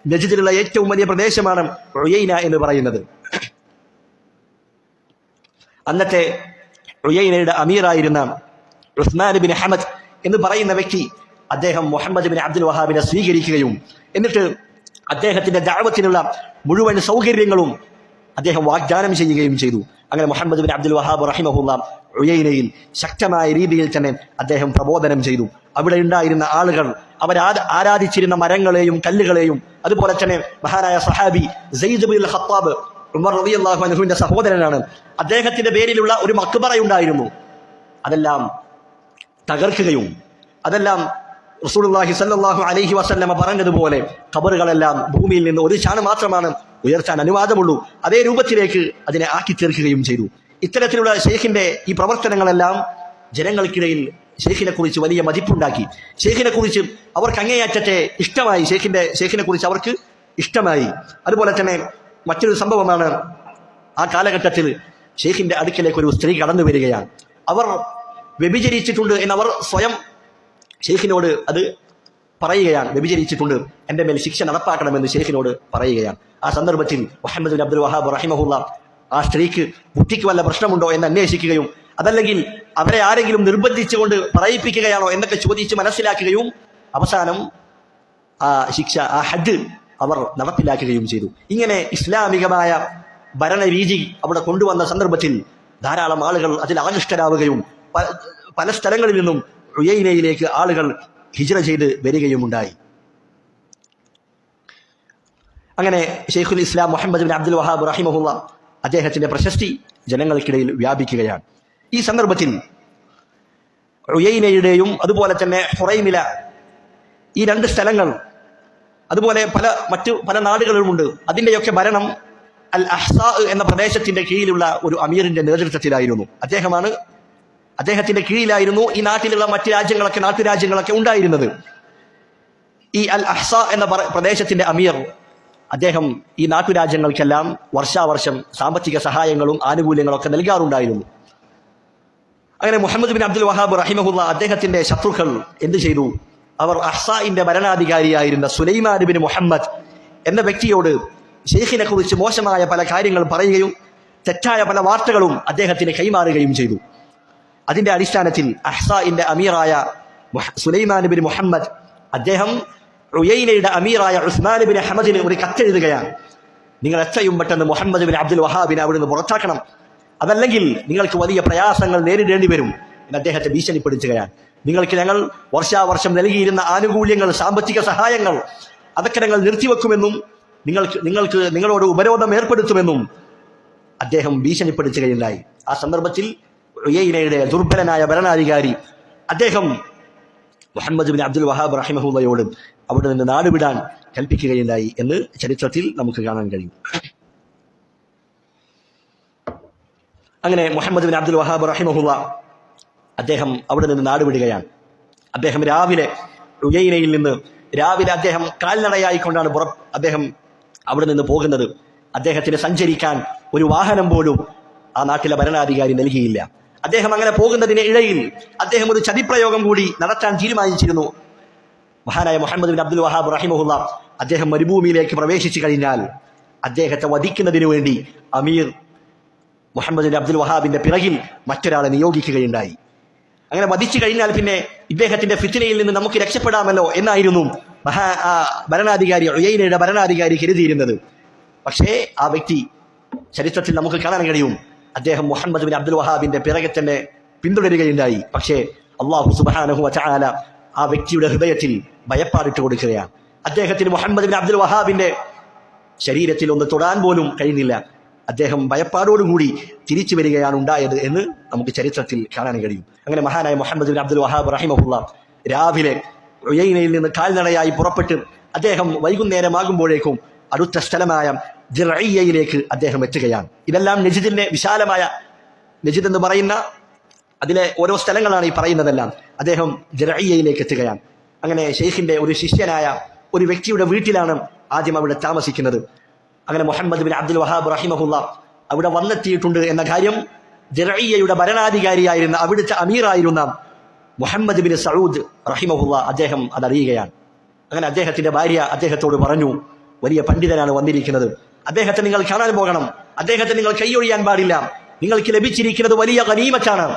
Speaker 1: നജ്ദിലുള്ള ഏറ്റവും വലിയ പ്രദേശമാണ് ഉയൈന എന്ന് പറയുന്നത്. അന്നത്തെ ഉയൈനയുടെ അമീറായിരുന്ന ഉസ്മാൻ ബിൻ ഹമദ് എന്ന് പറയുന്ന വ്യക്തി അദ്ദേഹം മുഹമ്മദ് ബിൻ അബ്ദുൽ വഹാബിനെ സ്വീകരിക്കുകയും എന്നിട്ട് അദ്ദേഹത്തിന്റെ ദഅവത്തിനുള്ള മുഴുവൻ സൗകര്യങ്ങളും അദ്ദേഹം വാഗ്ദാനം ചെയ്യുകയും ചെയ്തു. അങ്ങനെ മുഹമ്മദ് ബിൻ അബ്ദുൽ വഹാബ് റഹിമഹുള്ള ഉയൈനയിൽ ശക്തമായ രീതിയിൽ തന്നെ അദ്ദേഹം പ്രബോധനം ചെയ്തു. അവിടെ ഉണ്ടായിരുന്ന ആളുകൾ ആരാധിച്ചിരുന്ന മരങ്ങളെയും കല്ലുകളെയും, അതുപോലെ തന്നെ മഹാനായ സഹാബി സെയ്ദ് ബിൻ ഖത്താബ് ഉമർ റളിയല്ലാഹു അൻഹുവിന്റെ സഹോദരനാണ്, അദ്ദേഹത്തിന്റെ പേരിലുള്ള ഒരു മഖ്ബറയുണ്ടായിരുന്നു. അതെല്ലാം തകർക്കുകയും അതെല്ലാം റസൂലുള്ളാഹി സ്വല്ലല്ലാഹു അലൈഹി വസല്ലമ പറഞ്ഞതുപോലെ ഖബറുകളെല്ലാം ഭൂമിയിൽ നിന്ന് ഒരു ചാണ് മാത്രമാണ് ഉയർത്താൻ അനുവാദമുള്ളൂ, അതേ രൂപത്തിലേക്ക് അതിനെ ആക്കി തീർക്കുകയും ചെയ്തു. ഇത്തരത്തിലുള്ള ഷെയ്ഖിന്റെ ഈ പ്രവർത്തനങ്ങളെല്ലാം ജനങ്ങൾക്കിടയിൽ ഷെയ്ഖിനെ കുറിച്ച് വലിയ മതിപ്പുണ്ടാക്കി. ഷെയ്ഖിനെ കുറിച്ച് അവർക്ക് അങ്ങേയറ്റത്തെ ഇഷ്ടമായി. ഷെയ്ഖിനെ കുറിച്ച് അവർക്ക് ഇഷ്ടമായി. അതുപോലെ തന്നെ മറ്റൊരു സംഭവമാണ്, ആ കാലഘട്ടത്തിൽ ഷെയ്ഖിന്റെ അടുക്കലേക്ക് ഒരു സ്ത്രീ കടന്നു വരികയാണ്. അവർ വ്യഭിചരിച്ചിട്ടുണ്ട് എന്നവർ സ്വയം ഷെയ്ഖിനോട് അത് പറയുകയാണ്. വ്യഭിചരിച്ചിട്ടുണ്ട്, എൻ്റെ മേൽ ശിക്ഷ നടപ്പാക്കണമെന്ന് ഷെയ്ഖിനോട് പറയുകയാണ്. ആ സന്ദർഭത്തിൽ മുഹമ്മദ് ബിൻ അബ്ദുൽ വഹാബ് റഹിമഹുള്ള ആ സ്ത്രീക്ക് ബുദ്ധിക്ക് വല്ല പ്രശ്നമുണ്ടോ എന്ന് അന്വേഷിക്കുകയും അതല്ലെങ്കിൽ അവരെ ആരെങ്കിലും നിർബന്ധിച്ചുകൊണ്ട് പറയിപ്പിക്കുകയാണോ എന്നൊക്കെ ചോദിച്ച് മനസ്സിലാക്കുകയും അവസാനം ആ ശിക്ഷ, ആ ഹദ് അവർ നടപ്പിലാക്കുകയും ചെയ്തു. ഇങ്ങനെ ഇസ്ലാമികമായ ഭരണരീതി അവിടെ കൊണ്ടുവന്ന സന്ദർഭത്തിൽ ധാരാളം ആളുകൾ അതിൽ ആകൃഷ്ടരാവുകയും പല സ്ഥലങ്ങളിൽ നിന്നും ഉയൈനയിലേക്ക് ആളുകൾ ഹിജ്റ ചെയ്ത് വരികയുമുണ്ടായി. അങ്ങനെ ഷെയ്ഖുൽ ഇസ്ലാം മുഹമ്മദ് ബിൻ അബ്ദുൽ വഹാബ് റഹിമഹുള്ള അദ്ദേഹത്തിന്റെ പ്രശസ്തി ജനങ്ങൾക്കിടയിൽ വ്യാപിക്കുകയാണ്. ഈ സന്ദർഭത്തിൽ ഉയൈനയുടെയും അതുപോലെ തന്നെ ഹുറൈമില, ഈ രണ്ട് സ്ഥലങ്ങൾ, അതുപോലെ മറ്റു പല നാടുകളുമുണ്ട്. അതിൻ്റെയൊക്കെ ഭരണം അൽ അഹ്സാ എന്ന പ്രദേശത്തിന്റെ കീഴിലുള്ള ഒരു അമീറിന്റെ നേതൃത്വത്തിലായിരുന്നു. അദ്ദേഹത്തിന്റെ കീഴിലായിരുന്നു ഈ നാട്ടിലുള്ള മറ്റു നാട്ടുരാജ്യങ്ങളൊക്കെ ഉണ്ടായിരുന്നത്. ഈ അൽ അഹ്സാ എന്ന പ്രദേശത്തിന്റെ അമീർ അദ്ദേഹം ഈ നാട്ടുരാജ്യങ്ങൾക്കെല്ലാം വർഷാവർഷം സാമ്പത്തിക സഹായങ്ങളും ആനുകൂല്യങ്ങളൊക്കെ നൽകാറുണ്ടായിരുന്നു. അങ്ങനെ മുഹമ്മദ് ബിൻ അബ്ദുൽ വഹാബ് റഹിമഹുള്ള അദ്ദേഹത്തിന്റെ ശത്രുക്കൾ എന്ത് ചെയ്തു? അവർ അഹ്സാഇന്റെ ഭരണാധികാരിയായിരുന്ന സുലൈമാൻ ബിൻ മുഹമ്മദ് എന്ന വ്യക്തിയോട് ഷെയ്ഖിനെ കുറിച്ച് മോശമായ പല കാര്യങ്ങൾ പറയുകയും തെറ്റായ പല വാർത്തകളും അദ്ദേഹത്തിന് കൈമാറുകയും ചെയ്തു. അതിന്റെ അടിസ്ഥാനത്തിൽ അഹ്സാഇന്റെ അമീറായ സുലൈമാൻ ബിൻ മുഹമ്മദ് അദ്ദേഹം ഉയൈനയുടെ അമീറായ ഉസ്മാൻ ബിൻ ഹമദിന് ഒരു കത്തെഴുതുകയാണ്. നിങ്ങൾ എത്രയും പെട്ടെന്ന് മുഹമ്മദ് ബിൻ അബ്ദുൽ വഹാബിനെ അവിടുന്ന് പുറത്താക്കണം, അതല്ലെങ്കിൽ നിങ്ങൾക്ക് വലിയ പ്രയാസങ്ങൾ നേരിടേണ്ടി വരും എന്ന് അദ്ദേഹത്തെ ഭീഷണിപ്പെടുത്തുകയാണ്. നിങ്ങൾക്ക് ഞങ്ങൾ വർഷാവർഷം നൽകിയിരുന്ന ആനുകൂല്യങ്ങൾ, സാമ്പത്തിക സഹായങ്ങൾ, അതൊക്കെ ഞങ്ങൾ നിർത്തിവെക്കുമെന്നും നിങ്ങളോട് ഉപരോധം ഏർപ്പെടുത്തുമെന്നും അദ്ദേഹം ഭീഷണിപ്പെടുത്തുകയുണ്ടായി. ആ സന്ദർഭത്തിൽ ഉയൈനയുടെ ദുർബലനായ ഭരണാധികാരി അദ്ദേഹം മുഹമ്മദ് ബിൻ അബ്ദുൽ വഹാബ് റഹിമഹുള്ളയോട് അവിടെ നിന്ന് നാടുവിടാൻ കൽപ്പിക്കുകയുണ്ടായി എന്ന് ചരിത്രത്തിൽ നമുക്ക് കാണാൻ കഴിയും. അങ്ങനെ മുഹമ്മദ് ബിൻ അബ്ദുൽ വഹാബ് റഹിമഹുള്ള അദ്ദേഹം അവിടെ നിന്ന് നാടുവിടുകയാണ്. അദ്ദേഹം ഉയൈനയിൽ നിന്ന് അദ്ദേഹം കാൽനടയായിക്കൊണ്ടാണ് അദ്ദേഹം അവിടെ നിന്ന് പോകുന്നത്. അദ്ദേഹത്തിന് സഞ്ചരിക്കാൻ ഒരു വാഹനം പോലും ആ നാട്ടിലെ ഭരണാധികാരി നൽകിയില്ല. അദ്ദേഹം അങ്ങനെ പോകുന്നതിന് ഇടയിൽ അദ്ദേഹം ഒരു ചതിപ്രയോഗം കൂടി നടത്താൻ തീരുമാനിച്ചിരുന്നു. മഹാനായ മുഹമ്മദ് ബിൻ അബ്ദുൽ വഹാബ് റഹിമഹുള്ള അദ്ദേഹം മരുഭൂമിയിലേക്ക് പ്രവേശിച്ചു കഴിഞ്ഞാൽ അദ്ദേഹത്തെ വധിക്കുന്നതിനു വേണ്ടി അമീർ മുഹമ്മദ് ബിൻ അബ്ദുൽ വഹാബിന്റെ പിറകിൽ മറ്റൊരാളെ നിയോഗിക്കുകയുണ്ടായി. അങ്ങനെ വധിച്ചു കഴിഞ്ഞാൽ പിന്നെ ഇദ്ദേഹത്തിന്റെ ഫിത്നയിൽ നിന്ന് നമുക്ക് രക്ഷപ്പെടാമല്ലോ എന്നായിരുന്നു ഭരണാധികാരി ഉയൈനയുടെ ഭരണാധികാരി കരുതിയിരുന്നത്. പക്ഷേ ആ വ്യക്തി ചരിത്രത്തിൽ നമുക്ക് കാണാൻ കഴിയും, അദ്ദേഹം മുഹമ്മദ് ബിൻ അബ്ദുൽ വഹാബിന്റെ പിറകെ തന്നെ പിന്തുടരുകയുണ്ടായി. പക്ഷേ അല്ലാഹു സുബ്ഹാനഹു വ തആല ആ വ്യക്തിയുടെ ഹൃദയത്തിൽ ഭയപ്പാടിട്ട് കൊടുക്കുകയാണ്. അദ്ദേഹത്തിന് മുഹമ്മദ് ബിൻ അബ്ദുൽ വഹാബിന്റെ ശരീരത്തിൽ ഒന്ന് തൊടാൻ പോലും കഴിയുന്നില്ല. അദ്ദേഹം ഭയപ്പാടോടുകൂടി തിരിച്ചു വരികയാണ് ഉണ്ടായത് എന്ന് നമുക്ക് ചരിത്രത്തിൽ കാണാൻ കഴിയും. അങ്ങനെ മഹാനായ മുഹമ്മദ് ബിൻ അബ്ദുൽ വഹാബ് റഹിമഹുല്ലാ രാവിലെ ഉയൈനയിൽ നിന്ന് കാൽനടയായി പുറപ്പെട്ട് അദ്ദേഹം വൈകുന്നേരമാകുമ്പോഴേക്കും അടുത്ത സ്ഥലമായ ദിർഇയ്യയിലേക്ക് അദ്ദേഹം എത്തുകയാണ്. ഇതെല്ലാം നജിദിന്റെ വിശാലമായ നജിദ് എന്ന് പറയുന്ന അതിലെ ഓരോ സ്ഥലങ്ങളാണ് ഈ പറയുന്നതെല്ലാം. അദ്ദേഹം ദിർഇയ്യയിലേക്ക് എത്തുകയാണ്. അങ്ങനെ ഷെയ്ഖിന്റെ ഒരു ശിഷ്യനായ ഒരു വ്യക്തിയുടെ വീട്ടിലാണ് ആദ്യം അവിടെ താമസിക്കുന്നത്. അങ്ങനെ മുഹമ്മദ് ബിൻ അബ്ദുൽ വഹാബ് റഹിമഹുല്ലാ അവിടെ വന്നെത്തിയിട്ടുണ്ട് എന്ന കാര്യം ദിർഇയ്യയുടെ ഭരണാധികാരിയായിരുന്ന അവിടുത്തെ അമീറായിരുന്ന മുഹമ്മദ് ബിൻ സഊദ് റഹിമഹുല്ലാ അദ്ദേഹം അതറിയുകയാണ്. അങ്ങനെ അദ്ദേഹത്തിന്റെ ഭാര്യ അദ്ദേഹത്തോട് പറഞ്ഞു, വലിയ പണ്ഡിതനാണ് വന്നിരിക്കുന്നത്, അദ്ദേഹത്തെ നിങ്ങൾ കാണാൻ പോകണം, അദ്ദേഹത്തെ നിങ്ങൾ കൈയൊഴിയാൻ പാടില്ല, നിങ്ങൾക്ക് ലഭിച്ചിരിക്കുന്നത് വലിയ ഗനീമത്താണ്,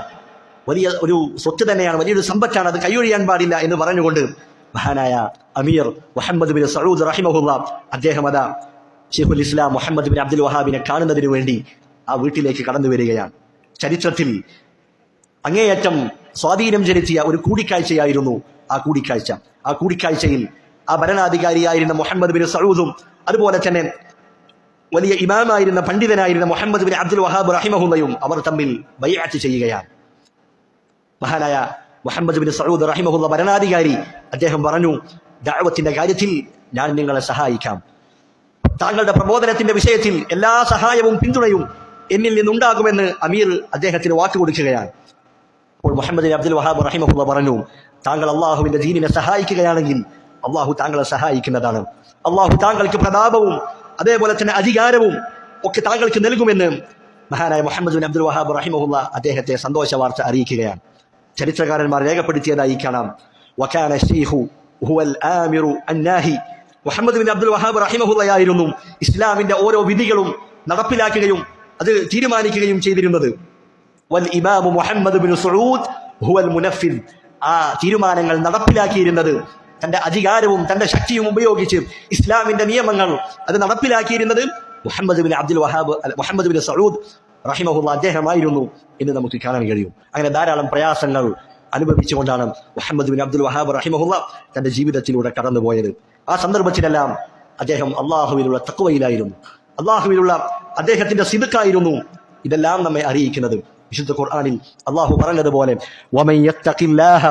Speaker 1: വലിയ ഒരു സ്വത്ത് തന്നെയാണ്, വലിയൊരു സമ്പത്താണ്, അത് കൈയൊഴിയാൻ പാടില്ല എന്ന് പറഞ്ഞുകൊണ്ട് മഹാനായ അമീർ മുഹമ്മദ് ബിൻ സഊദ് റഹിമഹുല്ലാ അദ്ദേഹം അതാ ഷെയ്ഖുൽ ഇസ്ലാം മുഹമ്മദ് ബിൻ അബ്ദുൽ വഹാബിനെ കാണുന്നതിന് വേണ്ടി ആ വീട്ടിലേക്ക് കടന്നു വരികയാണ്. ചരിത്രത്തിൽ അങ്ങേയറ്റം സ്വാധീനം ചെലുത്തിയ ഒരു കൂടിക്കാഴ്ചയായിരുന്നു ആ കൂടിക്കാഴ്ച. ആ കൂടിക്കാഴ്ചയിൽ ആ ഭരണാധികാരിയായിരുന്ന മുഹമ്മദ് ബിൻ സഊദും അതുപോലെ തന്നെ വലിയ ഇമാമായിരുന്ന പണ്ഡിതനായിരുന്ന മുഹമ്മദ് ബിൻ അബ്ദുൽ വഹാബ് റഹിമഹുല്ലയും അവർ തമ്മിൽ ബൈഅത്ത് ചെയ്യുകയാണ്. മഹാനായ മുഹമ്മദ് ബിൻ സഊദ് റഹിമഹുല്ല ഭരണാധികാരി അദ്ദേഹം പറഞ്ഞു, ദഅവത്തിന്റെ കാര്യത്തിൽ ഞാൻ നിങ്ങളെ സഹായിക്കാം, താങ്കളുടെ പ്രബോധനത്തിന്റെ വിഷയത്തിൽ എല്ലാ സഹായവും പിന്തുണയും എന്നിൽ നിന്നുണ്ടാകുമെന്ന് അമീർ അദ്ദേഹത്തിന് വാക്കുകൊടുക്കുകയാണ്. അപ്പോൾ മുഹമ്മദ് ബിൻ അബ്ദുൽ വഹാബ് റഹിമഹുല്ല പറഞ്ഞു, താങ്കൾ അള്ളാഹുവിന്റെ ദീനിനെ സഹായിക്കുകയാണെങ്കിൽ അള്ളാഹു താങ്കളെ സഹായിക്കുന്നതാണ്, അള്ളാഹു താങ്കൾക്ക് പ്രതാപവും അതേപോലെ തന്നെ അധികാരവും ഒക്കെ താങ്കൾക്ക് നൽകുമെന്ന് മഹാനായ മുഹമ്മദ് ബിൻ അബ്ദുൽ വഹാബ് റഹിമഹുല്ല അദ്ദേഹത്തെ സന്തോഷ വാർത്ത അറിയിക്കുകയാണ്. ചരിത്രകാരന്മാർ രേഖപ്പെടുത്തിയതായി കാണാം, വകാന ശൈഖു ഹുവൽ ആമിറു അന്നാഹി. മുഹമ്മദ് ബിൻ അബ്ദുൽ വഹാബ് റഹിമഹുല്ലയായിരുന്നു ഇസ്ലാമിന്റെ ഓരോ വിധികളും നടപ്പിലാക്കുകയും അത് തീരുമാനിക്കുകയും ചെയ്തിരുന്നത്. വൽ ഇമാമു മുഹമ്മദ് ബിൻ സഊദ് ഹുവൽ മുനഫിദ്. ആ തീരുമാനങ്ങൾ നടപ്പിലാക്കിയിരുന്നത് തന്റെ അധികാരവും തന്റെ ശക്തിയും ഉപയോഗിച്ച് ഇസ്ലാമിന്റെ നിയമങ്ങൾ അത് നടപ്പിലാക്കിയിരുന്നത് മുഹമ്മദ് ബിൻ സഊദ് റഹിമഹുല്ലാ അദ്ദേഹമായിരുന്നു എന്ന് നമുക്ക് കാണാൻ കഴിയും. അങ്ങനെ ധാരാളം പ്രയാസങ്ങൾ അനുഭവിച്ചുകൊണ്ടാണ് മുഹമ്മദ് ബിൻ അബ്ദുൽ വഹാബ് റഹിമഹുല്ലാ തന്റെ ജീവിതത്തിലൂടെ കടന്നുപോയത്. ആ സന്ദർഭത്തിലെല്ലാം അദ്ദേഹം അള്ളാഹുവിലുള്ള തഖ്വയിലായിരുന്നു, അള്ളാഹുവിലുള്ള അദ്ദേഹത്തിന്റെ സിദ്ഖായിരുന്നു. ഇതെല്ലാം നമ്മെ അറിയിക്കുന്നത് വിശുദ്ധ ഖുർആനിൽ അള്ളാഹു പറഞ്ഞതുപോലെ, വമൻ യത്തഖില്ലാഹ